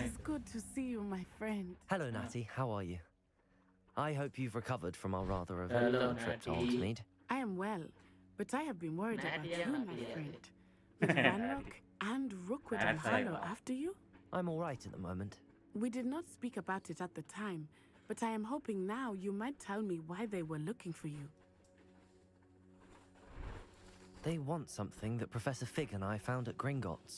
[SPEAKER 10] It's good to see you, my friend.
[SPEAKER 5] Hello, Natty. How are you? I hope you've recovered from our rather eventful trip to Hogsmeade.
[SPEAKER 10] I am well, but I have been worried about you, my friend. With Ranrock and Rookwood and Hollow after you?
[SPEAKER 5] I'm all right at the moment.
[SPEAKER 10] We did not speak about it at the time, but I am hoping now you might tell me why they were looking for you.
[SPEAKER 5] They want something that Professor Fig and I found at Gringotts.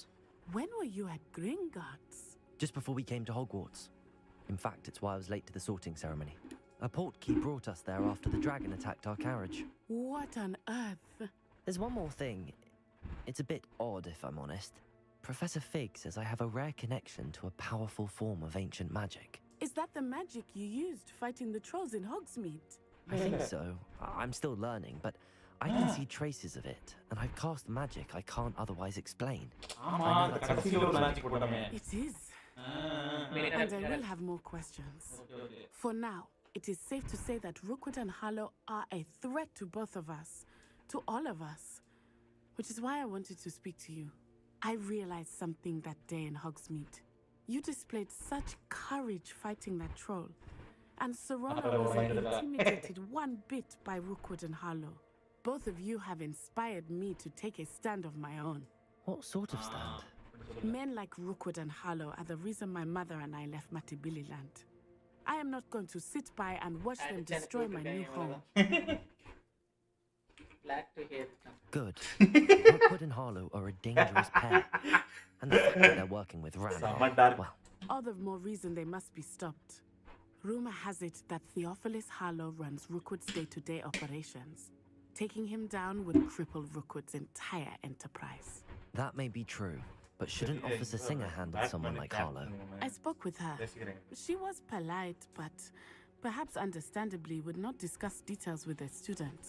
[SPEAKER 10] When were you at Gringotts?
[SPEAKER 5] Just before we came to Hogwarts. In fact, it's why I was late to the sorting ceremony. A portkey brought us there after the dragon attacked our carriage.
[SPEAKER 10] What on earth?
[SPEAKER 5] There's one more thing. It's a bit odd, if I'm honest. Professor Fig says I have a rare connection to a powerful form of ancient magic.
[SPEAKER 10] Is that the magic you used fighting the trolls in Hogsmeade?
[SPEAKER 5] I think so. I'm still learning, but I can see traces of it, and I've cast magic I can't otherwise explain.
[SPEAKER 10] It is. And I will have more questions. For now, it is safe to say that Rookwood and Hollow are a threat to both of us, to all of us. which is why I wanted to speak to you. I realized something that day in Hogsmeade. You displayed such courage fighting that troll, and Serona wasn't intimidated one bit by Rookwood and Harlow. Both of you have inspired me to take a stand of my own.
[SPEAKER 5] What sort of stand?
[SPEAKER 10] Men like Rookwood and Harlow are the reason my mother and I left Matibili land. I am not going to sit by and watch them destroy my new home.
[SPEAKER 2] Glad to hear it.
[SPEAKER 5] Good. Rookwood and Harlow are a dangerous pair. And the fact that they're working with Ranrock, well,
[SPEAKER 10] All the more reason they must be stopped. Rumor has it that Theophilus Harlow runs Rookwood's day-to-day operations. Taking him down would cripple Rookwood's entire enterprise.
[SPEAKER 5] that may be true. But shouldn't Officer Singer handle someone like Harlow?
[SPEAKER 10] I spoke with her. She was polite, but perhaps understandably would not discuss details with a student.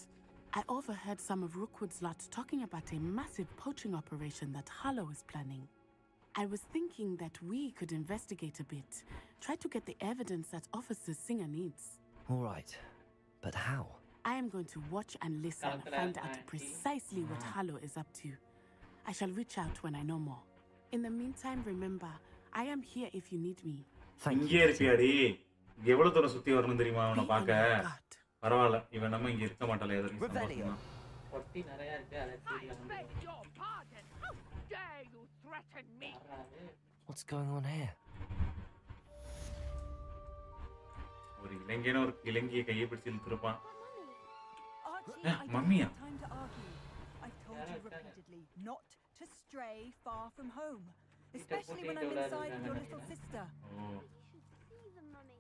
[SPEAKER 10] I overheard some of Rookwood's lot talking about a massive poaching operation that Harlow is planning. I was thinking that we could investigate a bit, try to get the evidence that Officer Singer needs.
[SPEAKER 5] All right. But how?
[SPEAKER 10] I am going to watch and listen, find out precisely what Harlow is up to. I shall reach out when I know more. In the meantime, remember, I am here if you need me.
[SPEAKER 5] Thank
[SPEAKER 1] இங்கே
[SPEAKER 5] you.
[SPEAKER 1] இருப்பியாடி இங்க எவ்வளவு தூரம் சுத்தி வரணும் தெரியுமா அவனை
[SPEAKER 10] Be
[SPEAKER 1] பார்க்க
[SPEAKER 10] on your guard.
[SPEAKER 1] பரவாயில்ல இவன் நம்ம இங்க இருக்க மாட்டாளே எதிர்க்கு
[SPEAKER 5] Revelio.
[SPEAKER 1] சந்தோஷமா
[SPEAKER 2] பொட்டி நிறைய இருக்கு அதை
[SPEAKER 11] beg your pardon. How dare you threaten me?
[SPEAKER 5] What's going on here?
[SPEAKER 1] ஒரு இளைஞன ஒரு இளைஞியை கையை பிடிச்சு இழுத்துருப்பான்
[SPEAKER 12] Archie, I
[SPEAKER 1] Mummy.
[SPEAKER 12] don't have time to argue. I've told you repeatedly not to stray far from home, especially when I'm inside with your little sister.
[SPEAKER 1] O
[SPEAKER 7] See them, Mummy.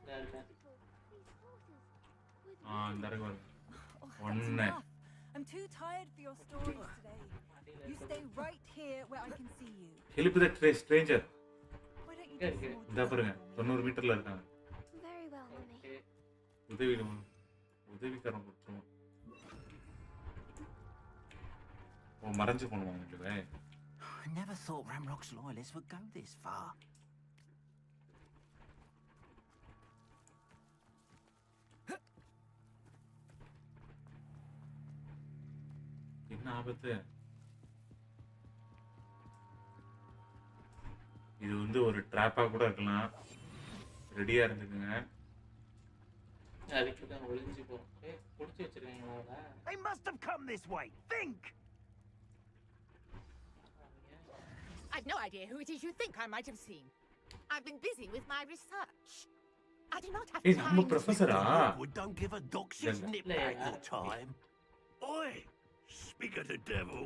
[SPEAKER 2] Well,
[SPEAKER 7] People, these horses, with
[SPEAKER 1] இந்த இருக்கு பாரு.
[SPEAKER 12] Oh, that's
[SPEAKER 1] One.
[SPEAKER 12] enough. I'm too tired for your stories today. You stay right here where I can see you.
[SPEAKER 1] Help the Stranger
[SPEAKER 12] Why don't you do some more
[SPEAKER 1] இதா பாருங்க 90 மீட்டர்ல இருக்காங்க
[SPEAKER 7] very well, Mummy.
[SPEAKER 1] உதவிக்காரன் கொடுத்துருவோம் ஓ மறைஞ்சு போகணுமா உங்களுக்கு
[SPEAKER 13] I never thought Ramrock's loyalists would go this far.
[SPEAKER 1] என்ன ஆபத்து இது வந்து ஒரு ட்ராப்பா கூட இருக்கலாம் ரெடியா இருந்துக்குங்க
[SPEAKER 2] அதுக்கு தான் ஒளிஞ்சு போறோம் புடிச்சு வச்சிருக்கீங்களா
[SPEAKER 13] They must have come this way. Think!
[SPEAKER 11] I've no idea who it is you think I might have seen. I've been busy with my research. I do not have
[SPEAKER 1] ஏய்
[SPEAKER 11] time.
[SPEAKER 1] நம்ம ப்ரொஃபஸரா
[SPEAKER 13] Would don't give a doxy's nip back your time. Oi! Speak of the devil.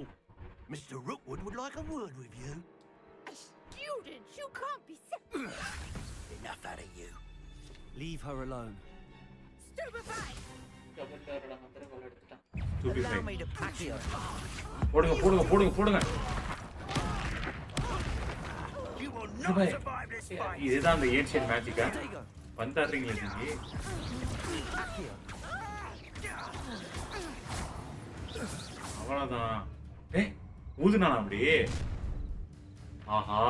[SPEAKER 13] Mr. Rookwood would like a word with you.
[SPEAKER 11] A student, you can't be serious.
[SPEAKER 13] Enough out of you.
[SPEAKER 5] Leave her alone.
[SPEAKER 11] Stupefied.
[SPEAKER 2] கபர்தாரோட மந்திர கோல் எடுத்துட்டான்
[SPEAKER 13] Allow me to pack you.
[SPEAKER 1] போடுங்க
[SPEAKER 13] You will not
[SPEAKER 1] Hey.
[SPEAKER 13] survive this fight.
[SPEAKER 1] இதுதான் அந்த ancient மேஜிக்கா வந்தாடுறீங்களே நீங்க அவ்வளவுதான் ஏய் ஊதுனானா அப்படி ஆஹா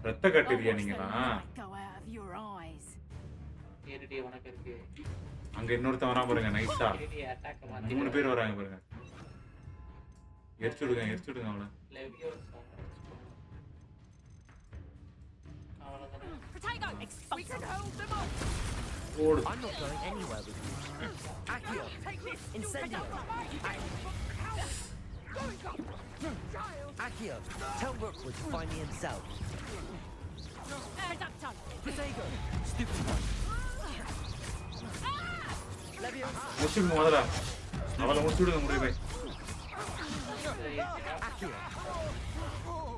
[SPEAKER 1] ரத்த கட்டுறியா நீங்களா
[SPEAKER 12] Go out of your eyes.
[SPEAKER 2] ஏறிடி உனக்கு இருக்கு
[SPEAKER 1] அங்க இன்னொருத்தன் வரா பாருங்க நைஸா
[SPEAKER 2] ஏறிடி அட்டாக் மாத்தி
[SPEAKER 1] 3 பேர் வராங்க பாருங்க எரிச்சுடுங்க அவளை
[SPEAKER 2] லெவியோஸ் அவ்வளவுதான்
[SPEAKER 11] Protego, we can hold them off.
[SPEAKER 1] ஓடு
[SPEAKER 5] I'm not going anywhere with you. Accio.
[SPEAKER 11] Take this.
[SPEAKER 5] Incendio. Accio. Tell Rookwood to find me himself.
[SPEAKER 11] Reductor.
[SPEAKER 5] Protego. Stupid one.
[SPEAKER 1] முடிச்சுடுங்க முதல்ல அவளை முடிச்சுடுங்க முடிவு
[SPEAKER 5] Accio.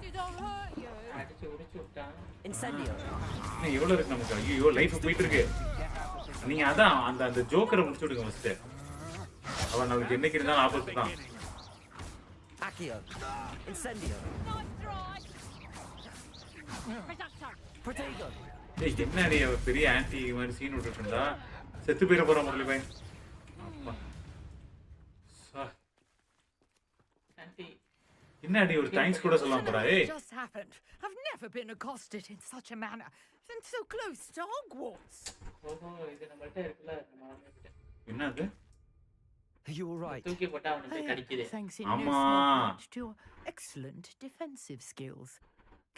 [SPEAKER 11] Did I hurt you?
[SPEAKER 2] அடிச்சு உடிச்சு விட்டான்
[SPEAKER 5] Incendio.
[SPEAKER 1] எவ்வளவு இருக்கு நமக்கு ஐயோ லைஃப் போயிட்டு இருக்கு நீங்க அதான் அந்த அந்த ஜோக்கரை முடிச்சுடுங்க ஃபர்ஸ்ட் அவன் நமக்கு என்னைக்கு இருந்தாலும் ஆபத்து தான்
[SPEAKER 5] Accio. Incendio.
[SPEAKER 11] Nice try. Reductor.
[SPEAKER 5] Protego.
[SPEAKER 1] ஏய் என்னடி அவ பெரிய ஆன்டி மாதிரி சீன் விட்டுட்டு இருந்தா செத்து போயிட போற முரளி பை அப்பா
[SPEAKER 2] ஆன்ட்டி
[SPEAKER 1] என்னடி ஒரு தேங்க்ஸ் கூட சொல்லலாம் போறா ஏய்
[SPEAKER 11] Just happened. I've never been accosted in such a manner and so close to Hogwarts.
[SPEAKER 2] ஓஹோ இது நம்மள்ட்ட இருக்குல்ல நம்ம வாங்கிட்டேன்
[SPEAKER 1] என்னது
[SPEAKER 5] Are you all right?
[SPEAKER 2] தூக்கி போட்டா அவனுக்கு போய் கடிக்குது.
[SPEAKER 11] Thanks in no
[SPEAKER 1] Amma.
[SPEAKER 11] small part to your excellent defensive skills.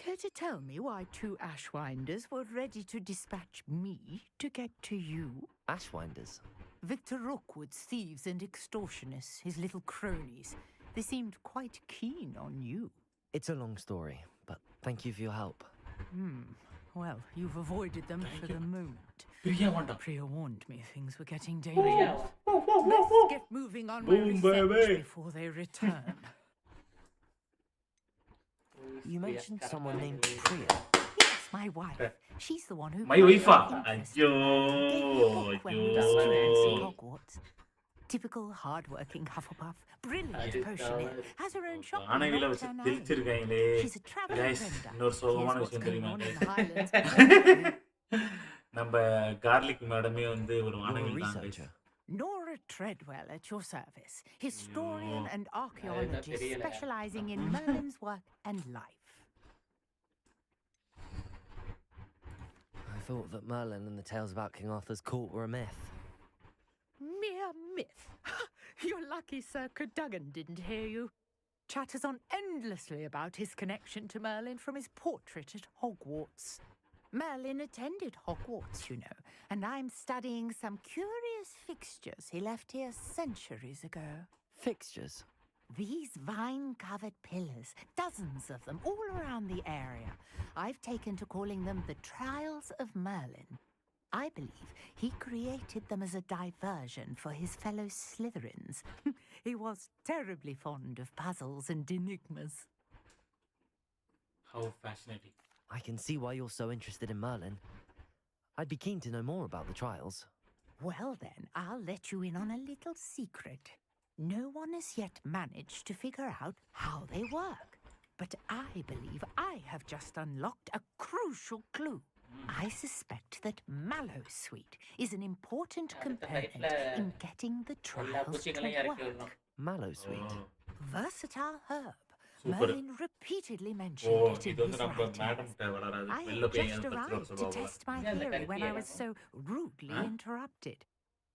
[SPEAKER 11] Care to tell me why 2 Ashwinders were ready to dispatch me to get to you?
[SPEAKER 5] Ashwinders?
[SPEAKER 11] Victor Rookwood's thieves and extortionists, his little cronies. They seemed quite keen on you.
[SPEAKER 5] It's a long story, but thank you for your help.
[SPEAKER 11] Well, you've avoided them for the moment. Priya warned me things were getting
[SPEAKER 2] Priya.
[SPEAKER 11] dangerous. Let's get moving on my
[SPEAKER 1] Boom,
[SPEAKER 11] research
[SPEAKER 1] baby.
[SPEAKER 11] before they return.
[SPEAKER 5] You mentioned someone named Priya.
[SPEAKER 11] Yes, my wife. She's the one who
[SPEAKER 1] My wife,
[SPEAKER 11] gave me
[SPEAKER 1] ayyo,
[SPEAKER 11] when we were students at Hogwarts. Typical hard-working Hufflepuff, brilliant potioner, has her own shop in
[SPEAKER 1] ஆனைகளை வச்சு
[SPEAKER 11] Nocturne Alley.
[SPEAKER 1] தெளிச்சிருக்காங்களே.
[SPEAKER 11] She's a traveling
[SPEAKER 1] Guys,
[SPEAKER 11] vendor.
[SPEAKER 1] இன்னொரு சோகமான
[SPEAKER 11] Here's what's
[SPEAKER 1] விஷயம்
[SPEAKER 11] going on
[SPEAKER 1] தெரியுமாங்க?
[SPEAKER 11] in the Highlands.
[SPEAKER 1] நம்ம garlic மேடமே வந்து ஒரு
[SPEAKER 5] You're a
[SPEAKER 1] ஆணைகள் தான்.
[SPEAKER 5] researcher.
[SPEAKER 11] Nora Treadwell at your service, historian
[SPEAKER 1] Yo.
[SPEAKER 11] and archaeologist
[SPEAKER 2] தெரியல.
[SPEAKER 11] specializing in Merlin's work and life.
[SPEAKER 5] I thought that Merlin and the tales about King Arthur's court were a myth.
[SPEAKER 11] Mere myth. You're lucky Sir Cadogan didn't hear you. Chatters on endlessly about his connection to Merlin from his portrait at Hogwarts. Merlin attended Hogwarts, you know, and I'm studying some curious fixtures he left here centuries ago.
[SPEAKER 5] Fixtures?
[SPEAKER 11] These vine-covered pillars, dozens of them, all around the area. I've taken to calling them the Trials of Merlin. I believe he created them as a diversion for his fellow Slytherins. He was terribly fond of puzzles and enigmas.
[SPEAKER 1] How fascinating.
[SPEAKER 5] I can see why you're so interested in Merlin. I'd be keen to know more about the trials.
[SPEAKER 11] Well then, I'll let you in on a little secret. No one has yet managed to figure out how they work. But I believe I have just unlocked a crucial clue. I suspect that Mallowsweet is an important component in getting the trials to work.
[SPEAKER 5] Mallowsweet?
[SPEAKER 11] Versatile herb.
[SPEAKER 1] Super.
[SPEAKER 11] Merlin repeatedly mentioned it in his writings. I had just arrived to test my theory when I was so rudely interrupted.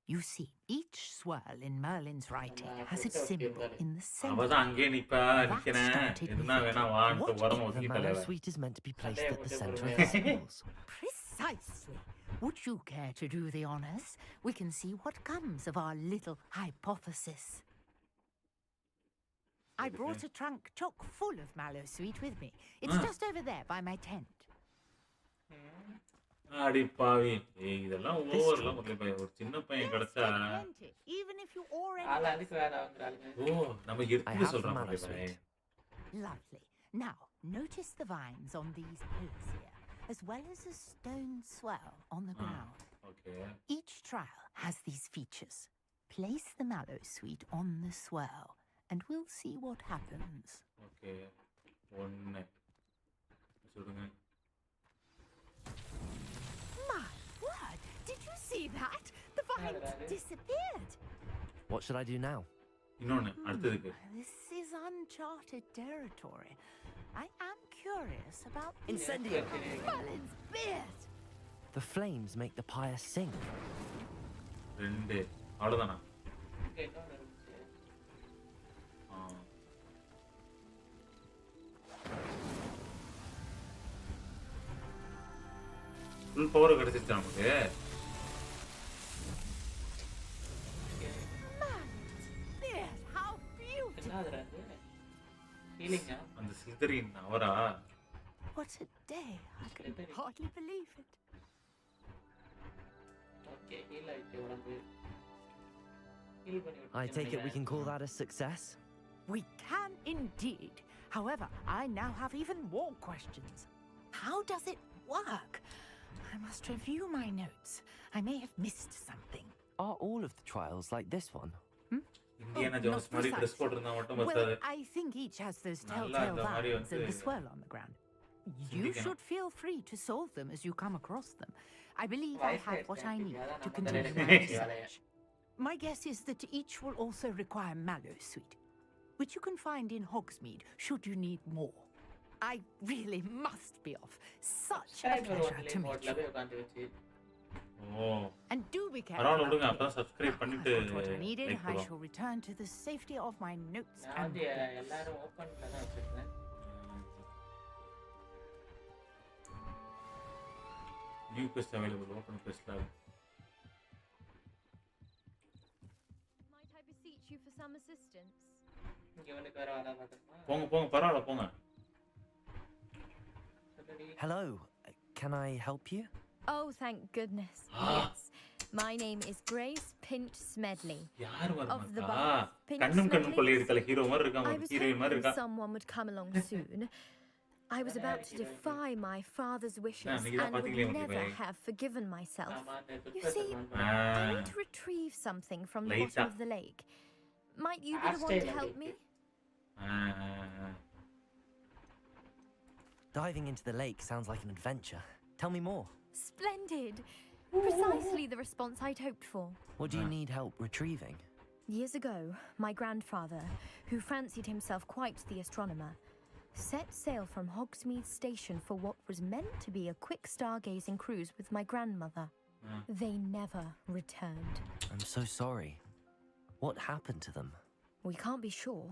[SPEAKER 11] You see, each swirl in Merlin's writing has its symbol in the center.
[SPEAKER 1] அவதான் அங்கே நிப்பா நிக்கிறேன். எதுனா வேணா want உரமா
[SPEAKER 5] The
[SPEAKER 1] ஒதுக்கி தலைவன்.
[SPEAKER 5] Mallowsweet is meant to be placed at the center of the symbols.
[SPEAKER 11] Precisely. Would you care to do the honors? We can see what comes of our little hypothesis. I brought a trunk chock full of Mallowsweet with me. It's just over there by my tent.
[SPEAKER 1] அடி பாவி. ஏய் இதெல்லாம் ஓவர்லாம் பண்ணல ஒரு சின்ன பையன் கிடைச்சா.
[SPEAKER 11] Even if you already
[SPEAKER 2] ஆள அதுக்கு வேற வாங்குறாங்க.
[SPEAKER 1] ஓ நம்ம எடுத்து சொல்றோம் பாய்.
[SPEAKER 11] Lovely. Now, notice the vines on these pillars here, as well as a stone swell on the ground.
[SPEAKER 1] Okay.
[SPEAKER 11] Each trial has these features. Place the Mallowsweet on the swell, and we'll see what happens.
[SPEAKER 1] Okay. ஒன்னு. சொல்லுங்க.
[SPEAKER 11] My word! Did you see that? The vines disappeared.
[SPEAKER 5] What should I do now?
[SPEAKER 1] இன்னொன்னு அடுத்ததுக்கு.
[SPEAKER 11] This is uncharted territory. I am curious about
[SPEAKER 5] Incendio!
[SPEAKER 11] Merlin's beard.
[SPEAKER 5] The flames make the pyre sing.
[SPEAKER 1] 2 அவ்வளவுதானா?
[SPEAKER 2] இன்னொன்னு இருந்துச்சு.
[SPEAKER 1] Full power கிடைச்சிருச்சா நமக்கு?
[SPEAKER 11] Beard, how beautiful!
[SPEAKER 2] என்னதுடா இது? ஹீலிங்கா?
[SPEAKER 1] அந்த சிதறின் அவரா?
[SPEAKER 11] What a day! I can hardly believe it.
[SPEAKER 2] Okay, heal ஆயிட்டு உடம்பு. ஹீல் பண்ணி
[SPEAKER 5] I take it we can call that a success?
[SPEAKER 11] We can indeed. However, I now have even more questions. How does it work? I must review my notes. I may have missed something.
[SPEAKER 5] Are all of the trials like this one?
[SPEAKER 1] Indiana Jones மாதிரி dress போட்டுருந்தா மட்டும்
[SPEAKER 11] Well,
[SPEAKER 1] பத்தாது.
[SPEAKER 11] I think each has those
[SPEAKER 1] நல்லா
[SPEAKER 11] telltale
[SPEAKER 1] இந்த மாதிரி
[SPEAKER 11] vines and the
[SPEAKER 1] வந்து
[SPEAKER 11] swirl on the ground. You
[SPEAKER 1] சிந்திக்கணும்.
[SPEAKER 11] should feel free to solve them as you come across them. I believe I
[SPEAKER 2] வயசு
[SPEAKER 11] have what I need
[SPEAKER 2] அதான்
[SPEAKER 11] to
[SPEAKER 2] நம்ம
[SPEAKER 11] continue
[SPEAKER 2] தலையில
[SPEAKER 11] my
[SPEAKER 2] கட்டி வேலையை.
[SPEAKER 11] research. My guess is that each will also require Mallowsweet, which you can find in Hogsmeade should you need more. I really must be off. Such a
[SPEAKER 2] subscriber
[SPEAKER 11] pleasure
[SPEAKER 2] only
[SPEAKER 11] to meet
[SPEAKER 2] மோட்ல
[SPEAKER 11] you.
[SPEAKER 2] போய் உட்கார்ந்து வச்சு
[SPEAKER 11] And do be careful.
[SPEAKER 1] பரவாயில்ல விடுங்க அப்பதான் subscribe பண்ணிட்டு
[SPEAKER 11] What I needed,
[SPEAKER 1] like
[SPEAKER 11] I
[SPEAKER 1] போடுவோம்.
[SPEAKER 11] shall return to the safety of my notes
[SPEAKER 2] நான்
[SPEAKER 11] and
[SPEAKER 2] வந்து எல்லாரும் ஓப்பன்ல தான் வச்சிருக்கேன்.
[SPEAKER 1] New quest available. Open quest lab.
[SPEAKER 14] Might I beseech you for some assistance?
[SPEAKER 2] இவனுக்கு வேற வர மாட்டேங்குமா?
[SPEAKER 1] போங்க பரவாயில்ல போங்க.
[SPEAKER 5] Hello, can I help you?
[SPEAKER 14] Oh, thank goodness. Yes. My name is Grace Pinch Smedley.
[SPEAKER 1] யார்
[SPEAKER 14] Of the
[SPEAKER 1] வரமாட்டா?
[SPEAKER 14] Bath. Pinch
[SPEAKER 1] கண்ணும்
[SPEAKER 14] Smedley.
[SPEAKER 1] கொள்ளை இருக்கல ஹீரோ மாதிரி இருக்கான்
[SPEAKER 14] I
[SPEAKER 1] ஒரு
[SPEAKER 14] was
[SPEAKER 1] ஹீரோயின் மாதிரி
[SPEAKER 14] hoping
[SPEAKER 1] இருக்கா.
[SPEAKER 14] someone would come along soon. I was about to defy my father's wishes
[SPEAKER 1] நீங்க தான்
[SPEAKER 14] and would
[SPEAKER 1] பாத்தீங்களே
[SPEAKER 14] never
[SPEAKER 1] உங்களுக்கு.
[SPEAKER 14] have forgiven myself. You see,
[SPEAKER 1] Ah.
[SPEAKER 14] I need to retrieve something from the
[SPEAKER 1] Later.
[SPEAKER 14] bottom of the lake. Might you be the one to help me?
[SPEAKER 5] Diving into the lake sounds like an adventure. Tell me more.
[SPEAKER 14] Splendid! Precisely the response I'd hoped for.
[SPEAKER 5] What do you need help retrieving?
[SPEAKER 14] Years ago, my grandfather, who fancied himself quite the astronomer, set sail from Hogsmeade Station for what was meant to be a quick stargazing cruise with my grandmother. They never returned.
[SPEAKER 5] I'm so sorry. What happened to them?
[SPEAKER 14] We can't be sure.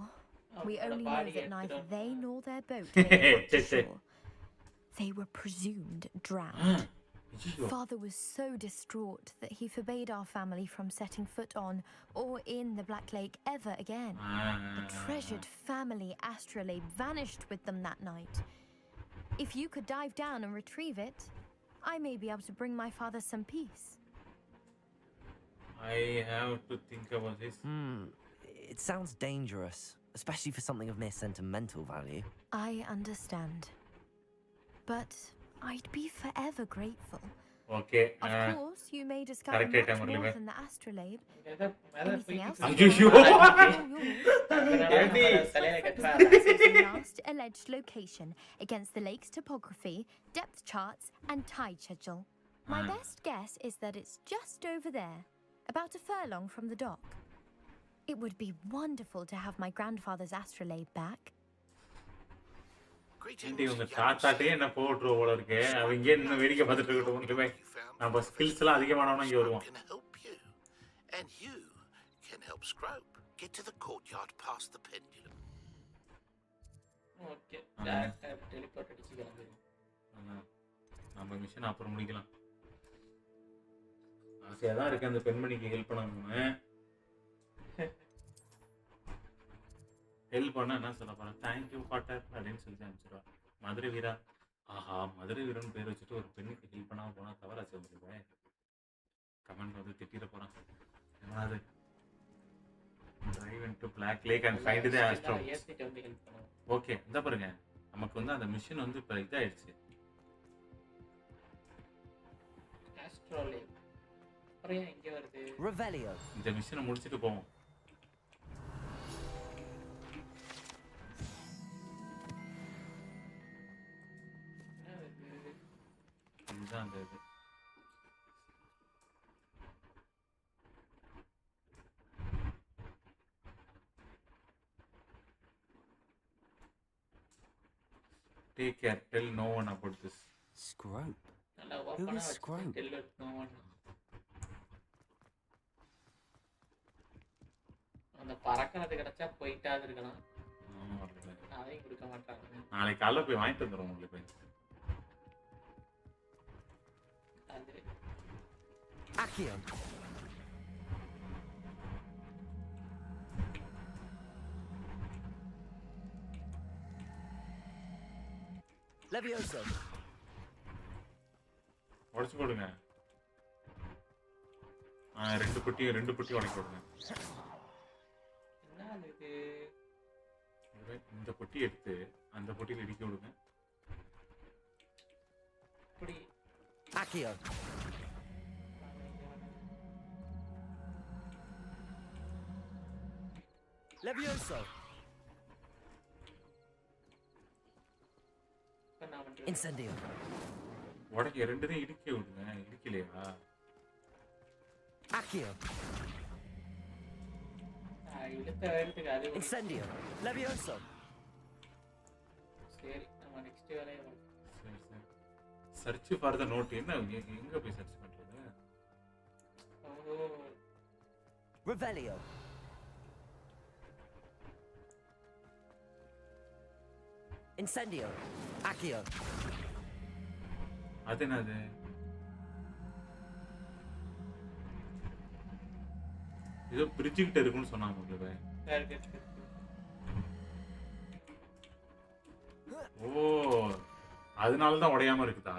[SPEAKER 14] We only know that neither they nor their boat made it to shore. They were presumed drowned. Father was so distraught that he forbade our family from setting foot on or in the Black Lake ever again. A treasured family astrolabe vanished with them that night. If you could dive down and retrieve it, I may be able to bring my father some peace.
[SPEAKER 1] I have to think about this.
[SPEAKER 5] It sounds dangerous, especially for something of mere sentimental value.
[SPEAKER 14] I understand. But I'd be forever grateful.
[SPEAKER 1] Okay.
[SPEAKER 14] Of course, you may discover
[SPEAKER 1] correct
[SPEAKER 14] much
[SPEAKER 1] time
[SPEAKER 14] more than the astrolabe. Anything else? Last alleged location against the lake's topography, depth charts, and tide schedule. My best guess is that it's just over there, about a furlong from the dock. It would be wonderful to have my grandfather's astrolabe back.
[SPEAKER 1] உங்க தாத்தாட்டே என்ன போட்டுருவோம் போல இருக்கு. அவங்க என்ன வேடிக்கை பார்த்துட்டு இருக்கட்டும். நம்ம ஸ்கில்ஸ் எல்லாம் அதிகமானவனா இங்க வருவோம்.
[SPEAKER 13] And you can help Scrope get to the courtyard past the pendulum.
[SPEAKER 2] Okay. டைரக்டா டெலிபோர்ட் அடிச்சு கிளம்பிடுவோம்.
[SPEAKER 1] நம்ம மிஷன் அப்புறம் முடிக்கலாம். ஆசையா தான் இருக்கு அந்த பெண்மணிக்கு ஹெல்ப் பண்ணணும்னு. ஹெல்ப் பண்ண என்ன சொல்ல போறேன், தேங்க்யூ பாட்டர் அப்படின்னு சொல்லி அனுப்பிச்சிடுவா. மதுரை வீரா, ஆஹா மதுரை வீரன் பேர் வச்சுட்டு ஒரு பெண்ணுக்கு ஹெல்ப் பண்ணாமல் போனால் தவறாச்சு உங்களுக்கு. கமெண்ட் வந்து திட்டிட போகிறான். என்னது drive into black lake and find the astro. Okay இந்த பாருங்க, நமக்கு வந்து அந்த மிஷன் வந்து இப்போ இதாயிடுச்சு.
[SPEAKER 2] ஆஸ்ட்ரோ லேக் அப்புறம் எங்க வருது?
[SPEAKER 5] Revelio.
[SPEAKER 1] இந்த மிஷனை முடிச்சிட்டு போவோம். இதுதான் அந்த இது. Take care. Tell no one about this.
[SPEAKER 5] Scrope? Who is Scrope?
[SPEAKER 2] அந்த பறக்கிறது கிடைச்சா போயிட்டாது இருக்கலாம். அதையும் கொடுக்க மாட்டாங்க.
[SPEAKER 1] நாளைக்கு காலைல போய் வாங்கிட்டு வந்துடுவோம் உங்களுக்கு.
[SPEAKER 5] Accio. Levioso.
[SPEAKER 1] உடைச்சு போடுங்க. ரெண்டு புட்டி உடைச்சு போடுங்க.
[SPEAKER 2] என்ன இது?
[SPEAKER 1] இந்த பொட்டி எடுத்து அந்த பொட்டியில் இடிக்க விடுங்க.
[SPEAKER 2] இப்படி
[SPEAKER 5] Accio. Levioso. Incendio.
[SPEAKER 1] உடைக்க ரெண்டுதையும் இடிக்க விடுங்க. இடிக்கலையா?
[SPEAKER 5] Accio.
[SPEAKER 2] இழுத்த வேறதுக்கு அது
[SPEAKER 5] Incendio. Levioso.
[SPEAKER 2] சரி நம்ம நெக்ஸ்ட் வேலையை
[SPEAKER 1] சரி சரி. Search for the note. என்ன எங்க போய் சர்ச் பண்றது?
[SPEAKER 5] Revelio. Incendio. Accio.
[SPEAKER 1] அது என்னது? ஏதோ பிரிட்ஜ் கிட்ட இருக்குன்னு சொன்னாங்க உங்களுக்கு. ஓ, அதனால தான் உடையாம இருக்குதா?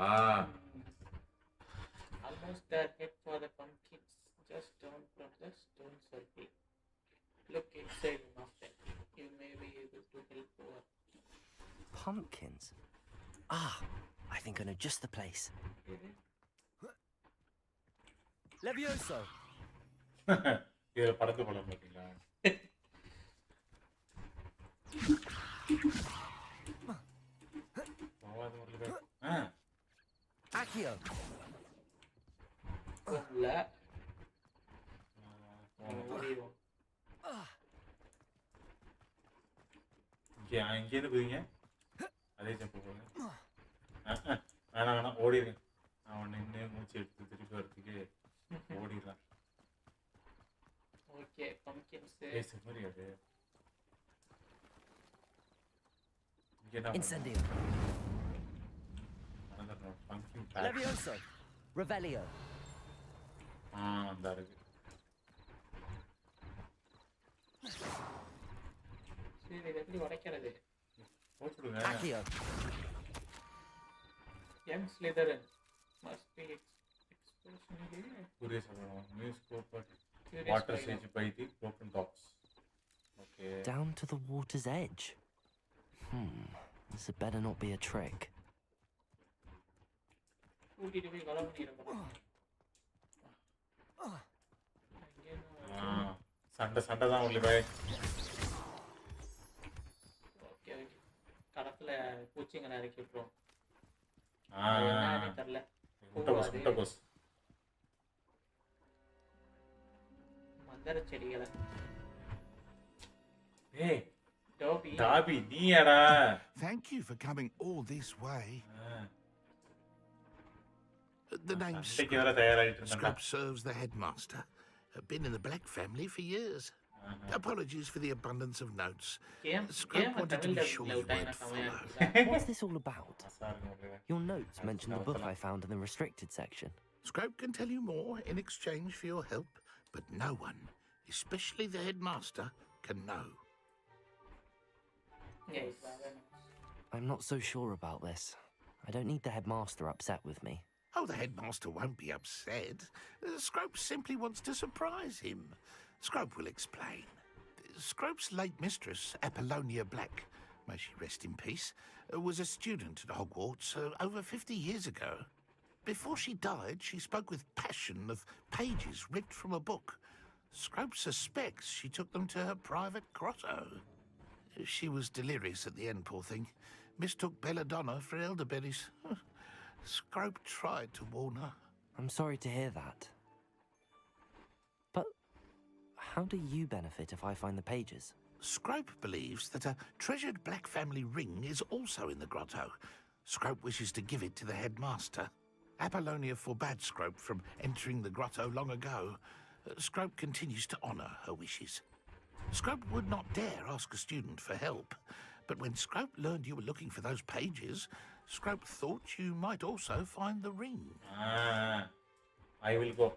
[SPEAKER 2] Almost there. Head for the pumpkins. Just don't from the stone circle. Look inside one of them. You may be able to help over.
[SPEAKER 5] Pumpkins? Ah, I think I know just the place. Levioso!
[SPEAKER 1] இதுல படத்து படம் பாத்தீங்களா?
[SPEAKER 5] Accio!
[SPEAKER 1] இங்கேருந்து போவீங்க? அதே jump போங்க. வேணாம் ஓடிடுங்க. அவன் நின்று மூச்சு எடுத்து திருப்பி வரதுக்கு ஓடிடலாம்.
[SPEAKER 2] ஓகே, பம்ப்கின்ஸ்.
[SPEAKER 1] ஏய் மாதிரி அது.
[SPEAKER 5] Incendio. Levioso. Revelio.
[SPEAKER 1] அந்த இருக்கு.
[SPEAKER 2] சரி, இது எப்படி உடைக்கிறது?
[SPEAKER 1] போச்சுடுங்க.
[SPEAKER 5] Accio.
[SPEAKER 2] Young Slytherin must be exposed.
[SPEAKER 1] புரிய சொல்லணும். New scope water sage by the broken docks. Okay.
[SPEAKER 5] Down to the water's edge. This had better not be a trick.
[SPEAKER 1] சண்டை தான் ஒன்லி பை.
[SPEAKER 2] ஓகே, கடத்துல பூச்சிங்களை இறக்கி விட்டுரும். தெரியல.
[SPEAKER 1] முட்டைகோஸ்.
[SPEAKER 2] மந்தர செடிகளை.
[SPEAKER 1] ஏய் டாபி நீயாடா?
[SPEAKER 15] Thank you for coming all this way. The name's Scrub serves the headmaster. Been in the Black family for years. Apologies for the abundance of notes. Scrub wanted to be sure you weren't followed.
[SPEAKER 5] What's this all about? Your notes mention the book I found in the restricted section.
[SPEAKER 15] Scrub can tell you more in exchange for your help, but no one, especially the headmaster, can know.
[SPEAKER 2] Yes.
[SPEAKER 5] I'm not so sure about this. I don't need the headmaster upset with me.
[SPEAKER 15] Oh, the headmaster won't be upset. Scrope simply wants to surprise him. Scrope will explain. Scrope's late mistress, Apollonia Black, may she rest in peace, was a student at Hogwarts over 50 years ago. Before she died, she spoke with passion of pages ripped from a book. Scrope suspects she took them to her private grotto. She was delirious at the end, poor thing. Mistook belladonna for elderberries. Scrope tried to warn her.
[SPEAKER 5] I'm sorry to hear that. But how do you benefit if I find the pages?
[SPEAKER 15] Scrope believes that a treasured Black family ring is also in the grotto. Scrope wishes to give it to the headmaster. Apollonia forbade Scrope from entering the grotto long ago. Scrope continues to honour her wishes. Scrope would not dare ask a student for help, but when Scrope learned you were looking for those pages, Scrope thought you might also find the ring.
[SPEAKER 1] I will go.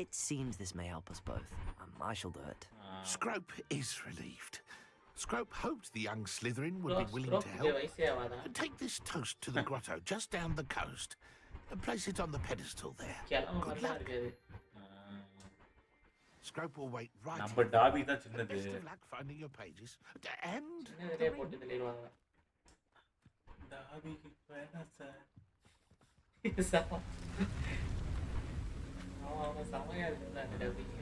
[SPEAKER 5] It seems this may help us both. I shall do it.
[SPEAKER 15] Scrope is relieved. Scrope hoped the young Slytherin would be willing to help. Take this toast to the grotto just down the coast and place it on the pedestal there. Good luck. Scrope will wait right
[SPEAKER 1] நம்ம டாபி தான் சின்னது.
[SPEAKER 15] Best of luck finding your pages. And
[SPEAKER 1] டாபிக்கு வேணா sir.
[SPEAKER 2] சமையா இருக்குதா டாபிக்கு?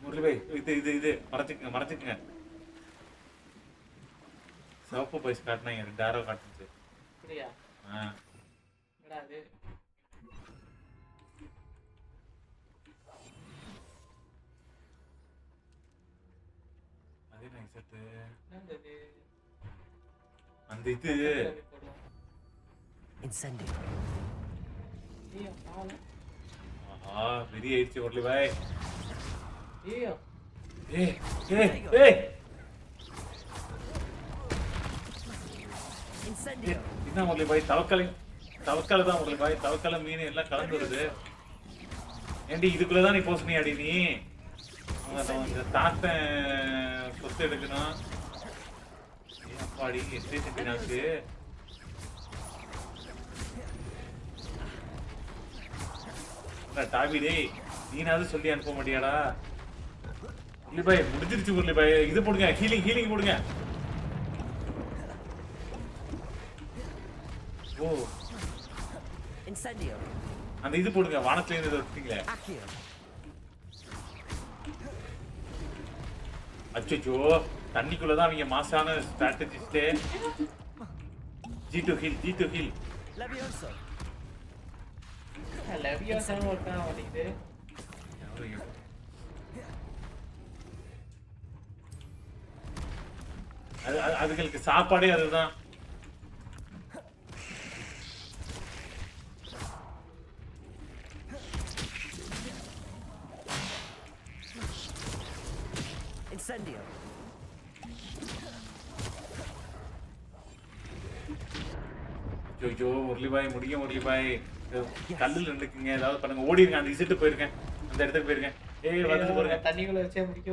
[SPEAKER 1] முரளி பாய் இது மறைச்சுக்குங்க. சிவப்பு boys காட்டினாங்க, 2 ஆரோ காட்டுச்சு.
[SPEAKER 2] அப்படியா? என்னடா அது?
[SPEAKER 1] அதே நான் செட்டு.
[SPEAKER 2] என்னது?
[SPEAKER 1] அந்த இது
[SPEAKER 5] Incendio.
[SPEAKER 2] ஐயோ ஆளு
[SPEAKER 1] ஆஹா வெரி ஆயிடுச்சு முரளி பாய்.
[SPEAKER 2] ஐயோ
[SPEAKER 1] ஏய் ஏய் ஏய்
[SPEAKER 5] Incendio.
[SPEAKER 1] என்ன முரளி பாய் தவக்கலை தான் முரளி பாய். தவக்கலை மீன் எல்லாம் கலந்து வருது. ஏண்டி இதுக்குள்ளதான் நீ போசணியாடி நீ? இந்த தாத்தன் சொத்து எடுக்கணும். அப்பாடி எஸ்டே செஞ்சினாக்கு டாபி டேய் நீனாவது சொல்லி அனுப்ப மாட்டியாடா? முரளி பாய் முடிஞ்சிருச்சு முரளி பாய். இது போடுங்க, ஹீலிங் போடுங்க. ஓ
[SPEAKER 5] Incendio.
[SPEAKER 1] அந்த இது போடுங்க, வானத்துல இருந்து வச்சிட்டீங்களே.
[SPEAKER 5] Accio.
[SPEAKER 1] அச்சோ தண்ணிக்குள்ளதான் அவங்க மாசான ஸ்ட்ராட்டஜிஸ்டே. G2 heal.
[SPEAKER 5] Levioso.
[SPEAKER 2] லெவியோசா ஒருத்தன் ஓடிது.
[SPEAKER 1] அதுகளுக்கு சாப்பாடே அதுதான்.
[SPEAKER 5] Incendio.
[SPEAKER 1] ஐயோ முரளி பாய் கல்லுல நின்னுக்குங்க, ஏதாவது பண்ணுங்க. ஓடிருங்க, அந்த இசிட்டு போயிருக்கேன், அந்த இடத்துக்கு போயிருக்கேன். ஏய் வந்து போறேன்,
[SPEAKER 2] தண்ணிக்குள்ள வச்சே முடிக்க.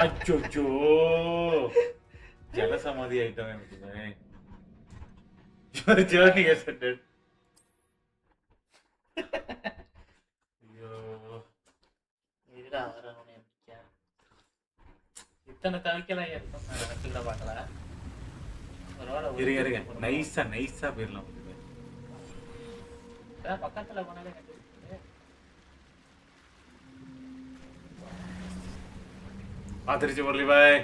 [SPEAKER 1] அச்சோ ஜலசமாதி ஆயிட்டோம் எனக்கு. ஜர்னி எசெண்டட். ஐயோ
[SPEAKER 2] இதுடா வரவனே முடிக்க. இத்தனை தவிக்கலாம் இருக்கும் நான் நினைச்சுட பார்க்கல.
[SPEAKER 1] இருங்க நைஸா போயிடலாம்.
[SPEAKER 2] பக்கத்துல போனாலே
[SPEAKER 1] பாத்துருச்சு முரளி பாய்.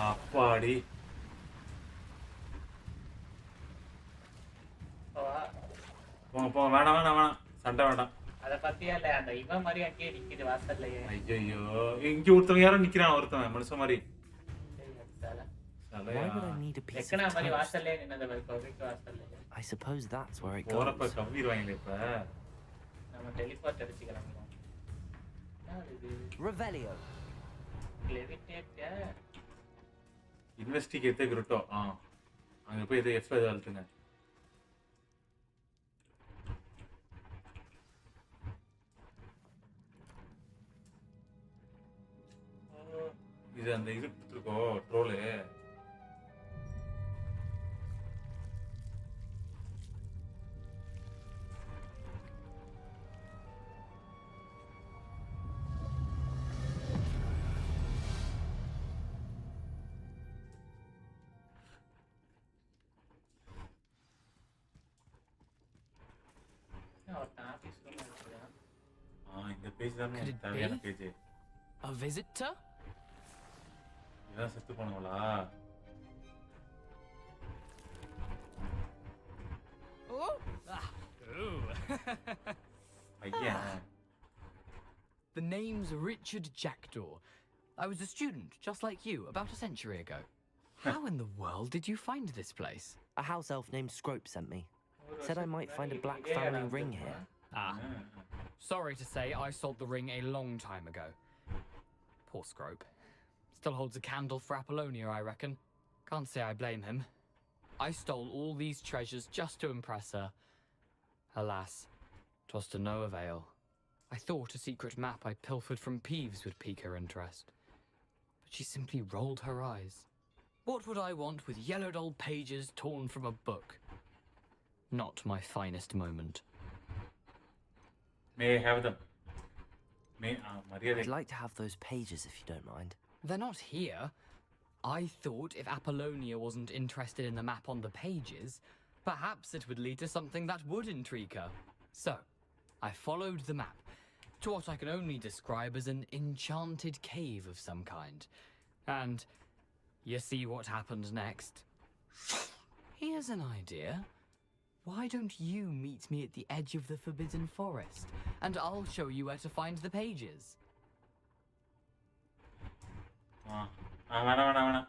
[SPEAKER 1] அப்பாடி போங்க வேணாம் சண்டை வேண்டாம்.
[SPEAKER 2] அத பத்தியா இல்ல, அந்த இவன் மாதிரி அங்கேயே நிக்குது வாசல்லையே.
[SPEAKER 1] ஐயோ இங்க ஒருத்தவன் யாரோ நிக்கிறான், ஒருத்தவன் மனுஷன் மாதிரி.
[SPEAKER 2] எக்கனா மாதிரி வாசல்லையே நின்னது கோவிக்கு வாசல்லையே.
[SPEAKER 5] I suppose that's where it
[SPEAKER 1] போறப்ப
[SPEAKER 5] goes.
[SPEAKER 1] கவ்விடுவாங்களே இப்ப.
[SPEAKER 2] நம்ம டெலிபோர்ட் அடிச்சு கிளம்புறோம்.
[SPEAKER 5] Revelio.
[SPEAKER 2] லெவிட்டேட்
[SPEAKER 1] இன்வெஸ்டிகேட் கிருட்டோ. அங்க போய் இதை எஃப் அழுத்துங்க. இது அந்த இது கொடுத்துருக்கோ ட்ரோலு. இந்த பேஜ் தான் தேவையான பேஜ்.
[SPEAKER 6] A visitor?
[SPEAKER 1] இதான் செத்து போனவளா? ஐயா.
[SPEAKER 6] The name's Richard Jackdaw. I was a student, just like you, about a century ago. How in the world did you find this place?
[SPEAKER 5] A house elf named Scrope sent me. Said I might find a black family ring here.
[SPEAKER 6] Sorry to say, I sold the ring a long time ago. Poor Scrope. Still holds a candle for Apollonia, I reckon. Can't say I blame him. I stole all these treasures just to impress her. Alas, 'twas to no avail. I thought a secret map I pilfered from Peeves would pique her interest. But she simply rolled her eyes. What would I want with yellowed old pages torn from a book? Not my finest moment.
[SPEAKER 1] May I have them?
[SPEAKER 5] I'd like to have those pages if you don't mind.
[SPEAKER 6] They're not here. I thought if Apollonia wasn't interested in the map on the pages, perhaps it would lead to something that would intrigue her. So, I followed the map to what I can only describe as an enchanted cave of some kind. And you see what happened next. Here's an idea. Why don't you meet me at the edge of the Forbidden Forest, and I'll show you where to find the pages?
[SPEAKER 1] வேணாம்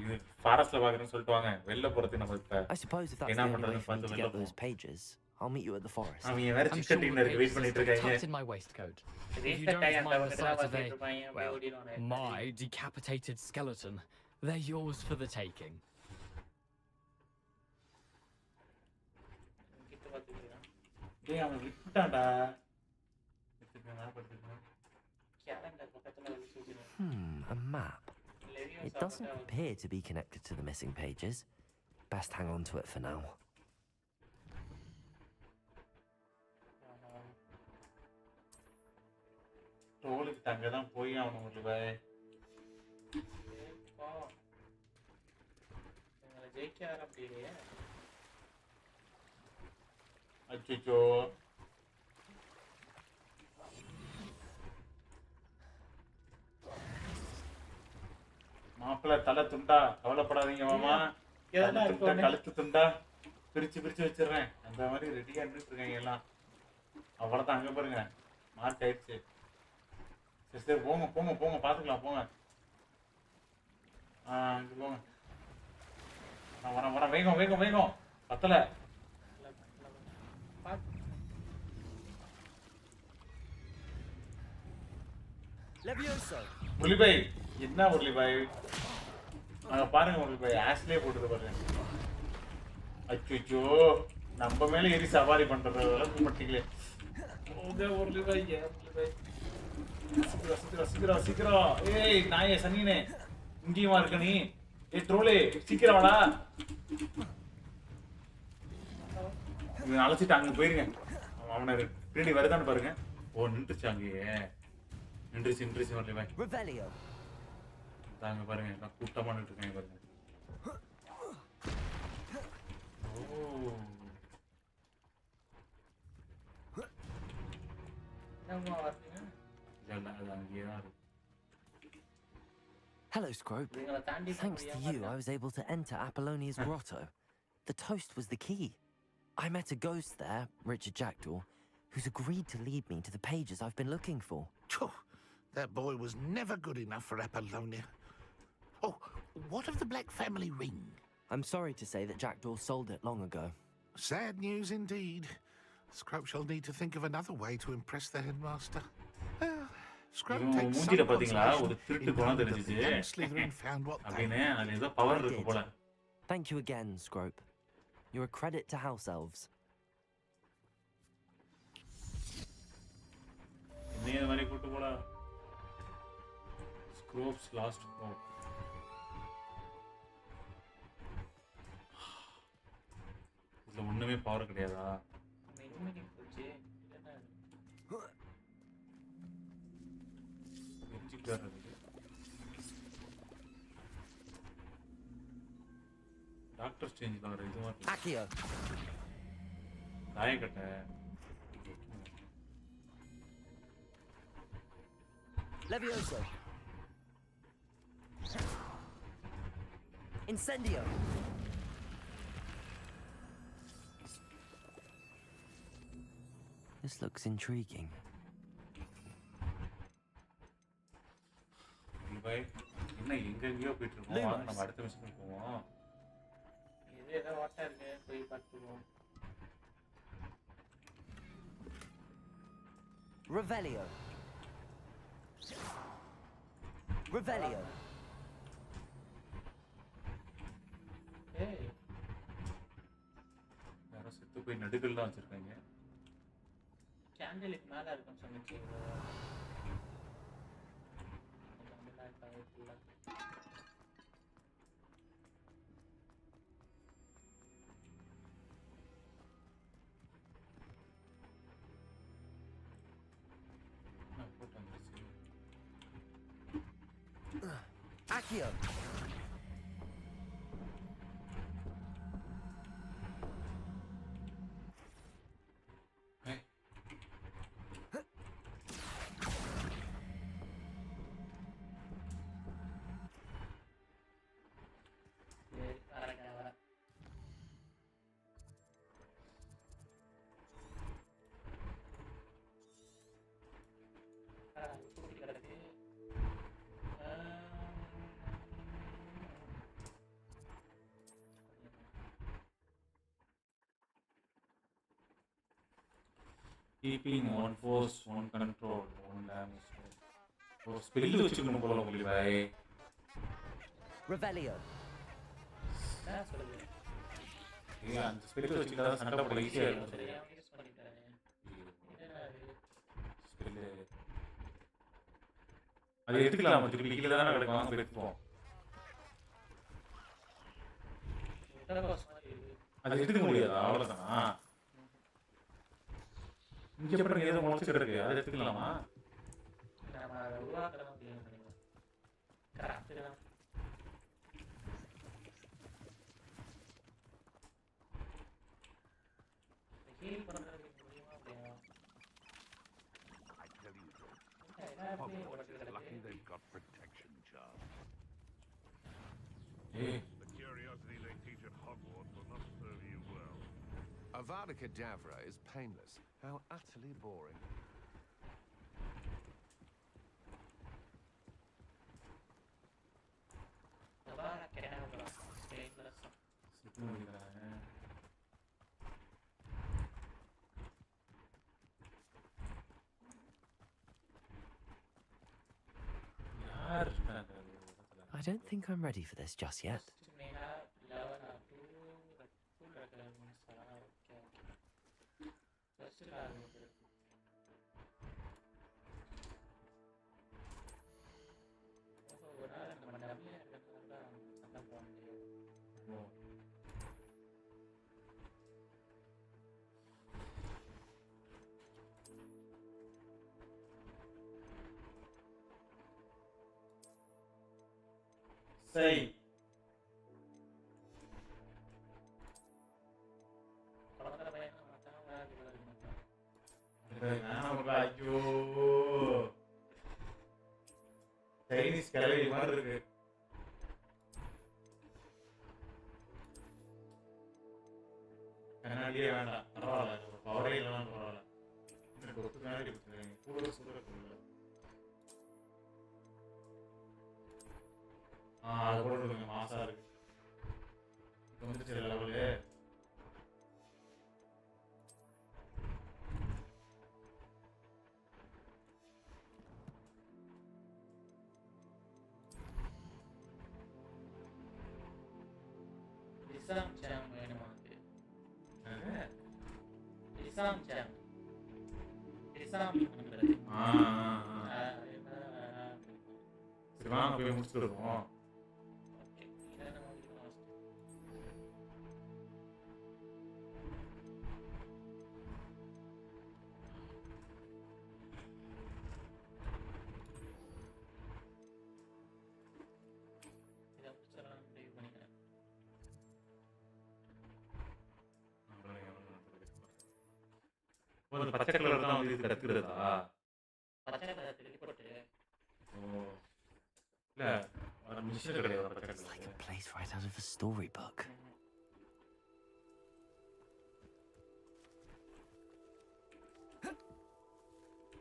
[SPEAKER 1] இது ஃபாரஸ்ட்ல பாக்குறேன்னு சொல்லிட்டு வாங்க வெளில போறது நம்ம இப்ப
[SPEAKER 5] I suppose if that's the
[SPEAKER 1] என்ன
[SPEAKER 5] only way
[SPEAKER 1] பண்றதுன்னு
[SPEAKER 5] for me
[SPEAKER 1] பார்த்து
[SPEAKER 5] to
[SPEAKER 1] வெளில
[SPEAKER 5] get those
[SPEAKER 1] போவோம்.
[SPEAKER 5] pages, I'll meet you at the forest.
[SPEAKER 1] அவன் வேற
[SPEAKER 6] I'm
[SPEAKER 1] சிக்கன்
[SPEAKER 6] sure
[SPEAKER 1] டீம்ல
[SPEAKER 6] the
[SPEAKER 1] இருக்கு வெயிட்
[SPEAKER 6] pages
[SPEAKER 1] பண்ணிட்டு
[SPEAKER 6] are
[SPEAKER 1] இருக்காங்க.
[SPEAKER 6] tucked in my waistcoat. If you don't mind the sight of my decapitated skeleton, they're yours for the taking.
[SPEAKER 1] டேய் அவன் விட்டான்டா.
[SPEAKER 5] A map. It doesn't appear to be connected to the missing pages. Best hang on to it for now.
[SPEAKER 1] ரோலுக்கு தங்க தான் போய் அவனும் ஒரு by
[SPEAKER 2] ஜெயிக்கார அப்படியே
[SPEAKER 1] அச்சோ மாப்பிள்ள தலை துண்டா கவலைப்படாதீங்க மாமா கழுத்து துண்டா பிரிச்சு வச்சிடுறேன் அந்த மாதிரி ரெடியா இருந்துட்டு இருக்காங்க எல்லாம் அவ்வளவுதான் அங்க பாருங்க மார்க் ஆயிடுச்சு சரி போங்க பாத்துக்கலாம் போங்க இங்க போங்க வரேன் வேகம் பத்தல முரளிபாய் என்ன முரளிபாய் அங்க பாருங்க முரளிபாய் ஆஸ்லயே போட்டுது பாருங்க அச்சோ நம்ம மேல ஏறி சவாரி பண்றது அளவுக்கு மாட்டீங்களே முரளிபாய் சீக்கிரம் ஏய் நாயே சனியனே இங்கேயுமா இருக்க நீ ஏய் ட்ரோலே சீக்கிரம் வாடா அழைச்சிட்டு அங்க போயிருங்க அவனை பின்னாடி வருதான்னு பாருங்க ஓ நின்றுச்சு அங்கேயே நின்றுச்சு வரலையே தாங்க பாருங்க நான் கூட்டமா நின்றுருக்கேன் பாருங்க
[SPEAKER 5] Hello, Scrope. Thanks to you, I was able to enter Apollonia's grotto. The toast was the key. I met a ghost there, Richard Jackdaw, who's agreed to lead me to the pages I've been looking for.
[SPEAKER 15] That boy was never good enough for Apollonia. Oh, what of the Black family ring?
[SPEAKER 5] I'm sorry to say that Jackdaw sold it long ago.
[SPEAKER 15] Sad news indeed. Scrope shall need to think of another way to impress the headmaster. Scrope takes some consolation in knowing that the young Slytherin found what they
[SPEAKER 5] I did. Thank you again, Scrope. You're a credit to House Elves.
[SPEAKER 1] Scrope's last hope. இதுல ஒண்ணுமே power கிடையாதா doctor ஸ்ட்ரேஞ்ச்ல வர இதுவா
[SPEAKER 5] Accio.
[SPEAKER 1] நாயகட்ட
[SPEAKER 5] Levioso. Incendio. This looks intriguing.
[SPEAKER 1] என்ன எங்கெங்கயோ போயிட்டு இருக்கோம் வாங்க நம்ம அடுத்த மிஷனுக்கு போவோம்
[SPEAKER 2] ஏதோ வாட்டா இருக்கு போய் பார்த்துவோம்
[SPEAKER 5] Revelio. Revelio.
[SPEAKER 2] ஏய்
[SPEAKER 1] யாரோ செத்து போய் நடுகள்லாம் வச்சிருக்காங்க
[SPEAKER 2] கேண்டலுக்கு மேல இருக்குன்னு சொன்னீங்க
[SPEAKER 5] Accio.
[SPEAKER 1] keeping one force, one control, one damage. Oh, spell வச்சுக்கணும் போல உங்களுக்கு பாய்.
[SPEAKER 5] Revelio.
[SPEAKER 1] ஏய் அந்த ஸ்பெல் வச்சுக்கிட்டா தான் சண்டை போட ஈஸியா இருக்கும். ஸ்பெல் அது எடுத்துக்கலாமா திருப்பி கீழே தானே கிடக்கும் வாங்க போய் எடுத்துப்போம். அது எடுத்துக்க முடியாதா அவ்வளோதானா? இங்கே எப்படி ஏதோ முளைச்சிட்டு இருக்கு அதை எடுத்துக்கலாமா?
[SPEAKER 15] Hogwarts is lucky they've got protection charms.
[SPEAKER 16] The curiosity they teach at Hogwarts will not serve you well.
[SPEAKER 17] Avada Kedavra is painless. How utterly boring.
[SPEAKER 5] I don't think I'm ready for this just yet.
[SPEAKER 1] Say. ஐயோ Chinese கலவை மாதிரி இருக்கு. கண்ணாடியே வேண்டாம் பரவாயில்ல, பவரே இல்லைனாலும் பரவாயில்ல. எனக்கு ஒரு கண்ணாடி கொடுத்துருங்க கூட சூட அது போட்டுருங்க மாசா இருக்கு. இப்போ வந்துச்சு லெவலு. சரி வாங்க போய் முடிச்சுட்டு வருவோம். பச்சை கலர் தான் வந்து இது கத்துக்கிறதா? இல்ல மிஷின் கிடையாது பச்சை colour.
[SPEAKER 5] Like a place right out of a storybook.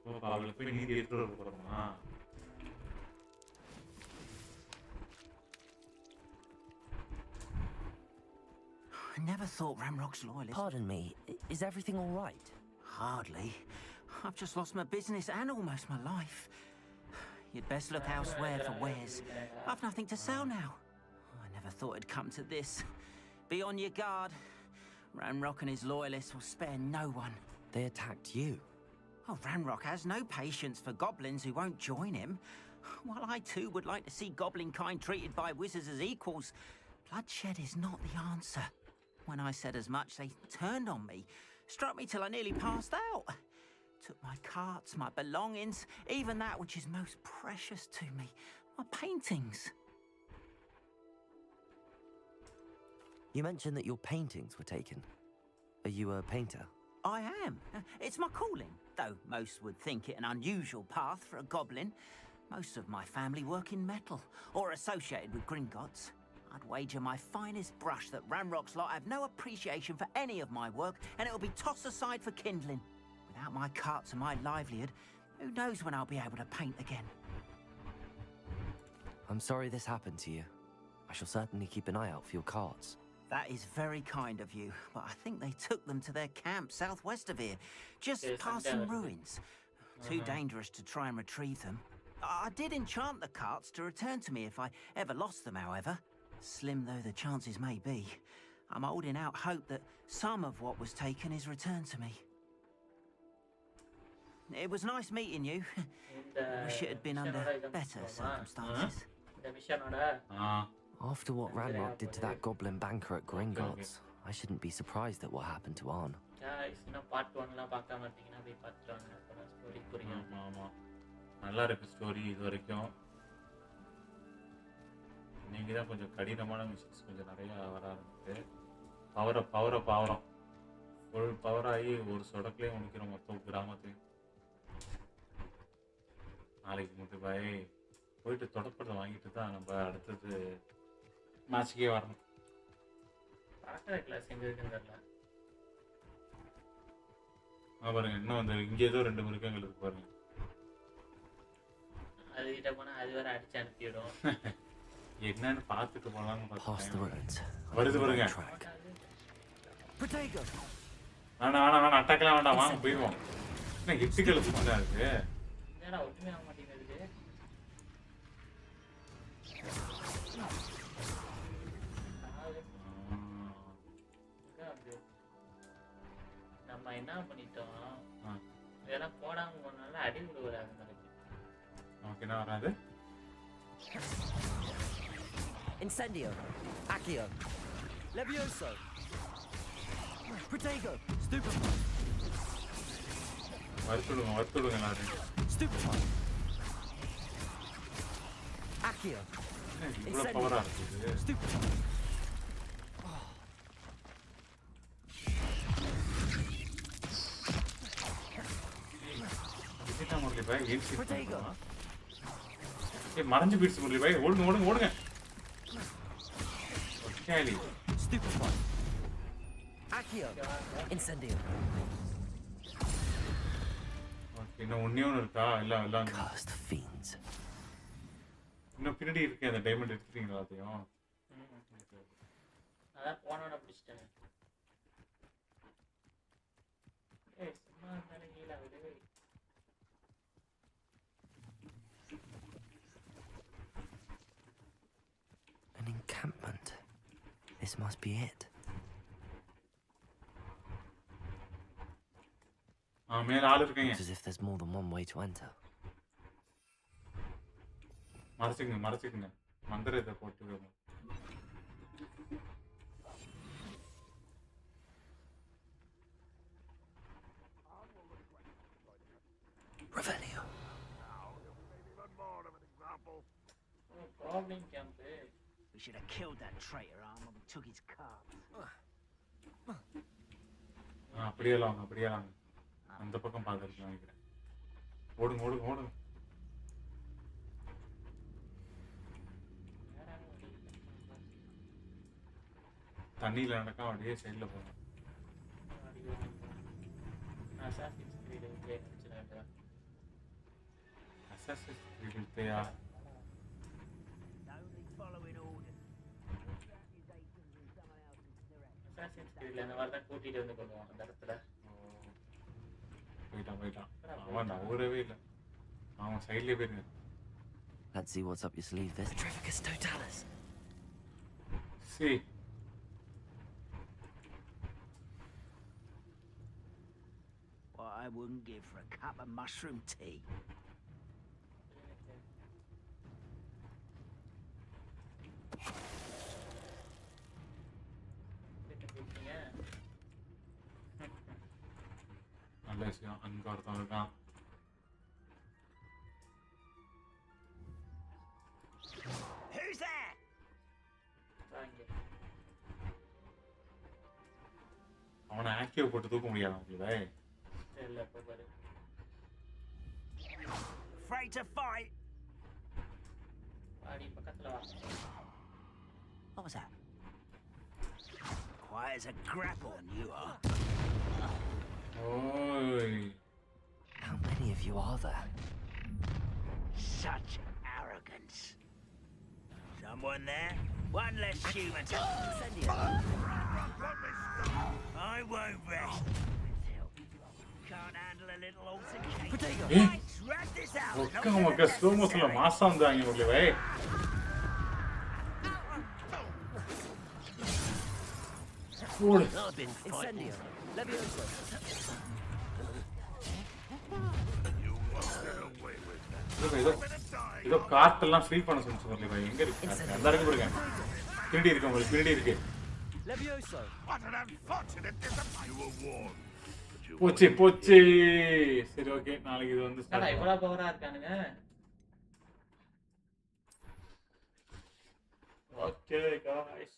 [SPEAKER 1] ஓ அவளுக்கு போய் நீதி எடுத்துட்டு போறோமா?
[SPEAKER 18] I never thought Ramrock's loyalist.
[SPEAKER 5] Pardon me, is everything all right?
[SPEAKER 18] Hardly. I've just lost my business and almost my life. You'd best look elsewhere for wares. I've nothing to sell now. I never thought it'd come to this. Be on your guard. Ramrock and his loyalists will spare no one.
[SPEAKER 5] They attacked you?
[SPEAKER 18] Oh, Ramrock has no patience for goblins who won't join him. While I too would like to see goblin kind treated by wizards as equals, bloodshed is not the answer. When I said as much, they turned on me, struck me till I nearly passed out. Took my carts, my belongings, even that which is most precious to me, my paintings.
[SPEAKER 5] You mentioned that your paintings were taken. Are you a painter?
[SPEAKER 18] I am. It's my calling, though most would think it an unusual path for a goblin. Most of my family work in metal, or associated with Gringotts. I'd wager my finest brush that Ramrock's lot have no appreciation for any of my work, and it'll be tossed aside for kindling. Without my carts and my livelihood, who knows when I'll be able to paint again?
[SPEAKER 5] I'm sorry this happened to you. I shall certainly keep an eye out for your carts.
[SPEAKER 18] That is very kind of you, but I think they took them to their camp southwest of here, just past some ruins. Too dangerous to try and retrieve them. I did enchant the carts to return to me if I ever lost them, however. Slim though the chances may be, I'm holding out hope that some of what was taken is returned to me. It was nice meeting you. Wish it had been under better circumstances.
[SPEAKER 5] After what Ranrock did to that goblin banker at Gringotts, I shouldn't be surprised at what happened to Arn.
[SPEAKER 2] Guys, part 1 பார்க்காம இருந்தீங்கன்னா போய் பார்த்துட்டு அப்பதான் story புரியும்.
[SPEAKER 1] ஆமா நல்லா இருக்கு story இது வரைக்கும். நீங்க தான் கொஞ்சம் கடினமான மிஷன்ஸ் கொஞ்சம் நிறைய வர ஆரம்பிச்சு பவரம் ஃபுல் பவர் ஆகி ஒரு சொடக்குலேயே முடிக்கிற மொத்தம் கிராமத்தையும். நாளைக்கு மட்டும் பாய் போயிட்டு தொடப்பத்தை வாங்கிட்டு தான் நம்ம அடுத்தது மேட்சுக்கே வரணும்.
[SPEAKER 2] பார்க்குற கிளாஸ் எங்கே இருக்குன்னு தெரியல.
[SPEAKER 1] பாருங்க இன்னும் வந்து இங்கே ஏதோ 2 மிருகங்கள் இருக்கு பாருங்க.
[SPEAKER 2] அதுகிட்ட போனால் அது வேற அடிச்சு அனுப்பிவிடும்.
[SPEAKER 1] என்னன்னு பார்த்துட்டு போகலான்னு பார்த்தேன்.
[SPEAKER 5] வருது
[SPEAKER 1] பாருங்க. வேணாம் அட்டாக்கலாம் வேண்டாம் வாங்க போயிடுவோம். என்ன ஹிப்டிக்கல் புதுசாக இருக்கு.
[SPEAKER 2] என்னடா ஒன்றுமே ஆக மாட்டேங்குது. நம்ம என்ன பண்ணிட்டோம் இதெல்லாம் போடாம போனால அடி விடுவாங்க நாளைக்கு.
[SPEAKER 1] நமக்கு என்ன வராது.
[SPEAKER 5] Incendio, Accio, Levioso, Protego, Stupefy.
[SPEAKER 1] வறுத்துடுங்க எல்லாரும்.
[SPEAKER 5] Stupefy. Accio.
[SPEAKER 1] இவ்வளவு பவரா இருக்குது.
[SPEAKER 5] Stupefy.
[SPEAKER 1] இதுதான் முரளி பாய் ஏசி. மறைஞ்சு போயிடுச்சு முரளி பாய். ஓடுங்க. கேலி.
[SPEAKER 5] Stupefy. Accio. Incendio.
[SPEAKER 1] இன்னும் ஒண்ணே ஒன்று இருக்கா? எல்லாம்
[SPEAKER 5] Cursed fiends.
[SPEAKER 1] இன்னும் பின்னாடி இருக்கு அந்த டைமண்ட் எடுத்துட்டீங்களா அதையும்?
[SPEAKER 2] அதான் போனோட பிடிச்சிட்டேன். சும்மா இருந்தாலும் கீழே விடு.
[SPEAKER 5] An encampment. This must be it.
[SPEAKER 1] மேல ஆளு இருக்காங்க.
[SPEAKER 5] Looks as if there's more than one way to enter.
[SPEAKER 1] மறைச்சிக்கங்க. மந்திரத்தை போட்டு
[SPEAKER 5] Revelio.
[SPEAKER 2] Problem camp.
[SPEAKER 18] We should have killed that traitor arm when we took his cards.
[SPEAKER 1] அப்படியே வாங்க. அந்த பக்கம் பார்த்துருக்கேன் நினைக்கிறேன். ஓடுங்க. தண்ணியில் நடக்கா அப்படியே சைடில் போகணும்.
[SPEAKER 2] அசாசின்ஸ் கிரீட்
[SPEAKER 1] வித்தையா?
[SPEAKER 2] அசாசின்ஸ் கிரீட்ல அந்த மாதிரி தான் கூட்டிட்டு வந்து கொள்வோம் அந்த இடத்துல.
[SPEAKER 1] போயிட்டான். அவன் நவரவே இல்லை. அவன் சைட்லேயே போயிருங்க.
[SPEAKER 5] Let's see what's up your sleeve. There's Trevicus Totalis.
[SPEAKER 1] See.
[SPEAKER 18] What I wouldn't give for a cup of mushroom tea.
[SPEAKER 1] நல்ல விஷயம். அங்கே ஒருத்தன் இருக்கான்.
[SPEAKER 18] Who's there?
[SPEAKER 1] அவனை ஆக்டிவ் போட்டு தூக்க முடியாது உங்களுக்கு.
[SPEAKER 18] Afraid to fight? What was that? Quiet as a grapple, you are.
[SPEAKER 1] Oi.
[SPEAKER 5] How many of you are there?
[SPEAKER 18] Such arrogance. Someone there? One less human to I won't rest. Can't handle a little altercation. Let's wrap this out.
[SPEAKER 1] Oka slow மோஷன்ல மாசா வந்தாங்க மக்களே by. ஓடு.
[SPEAKER 5] Incendio. Levioso.
[SPEAKER 1] இதோ card எல்லாம் free பண்ண சொல்லுங்க மக்களே by. எங்க இருக்கு? அந்த இருக்கு பாருங்க. திருடி இருக்கு உங்களுக்கு திருடி இருக்கு.
[SPEAKER 5] Levioso.
[SPEAKER 15] What an unfortunate disappointment. You were warned.
[SPEAKER 1] போச்சு சரி ஓகே நாளைக்கு இது வந்து
[SPEAKER 2] அட இவ்வளவு பவரா இருக்கானுங்க. ஓகே गाइस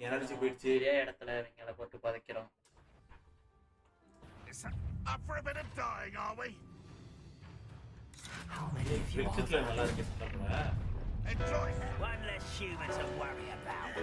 [SPEAKER 1] எனர்ஜி போயிடுச்சு.
[SPEAKER 2] இதே இடத்துல இவங்கள போட்டு பதைக்கிறோம்.
[SPEAKER 15] Up for a bit of dying, are we?
[SPEAKER 5] How many of you
[SPEAKER 1] வெளிச்சத்துல நல்லா இருக்கு சொல்லுங்க.
[SPEAKER 15] Enjoy.
[SPEAKER 18] One less human to worry about.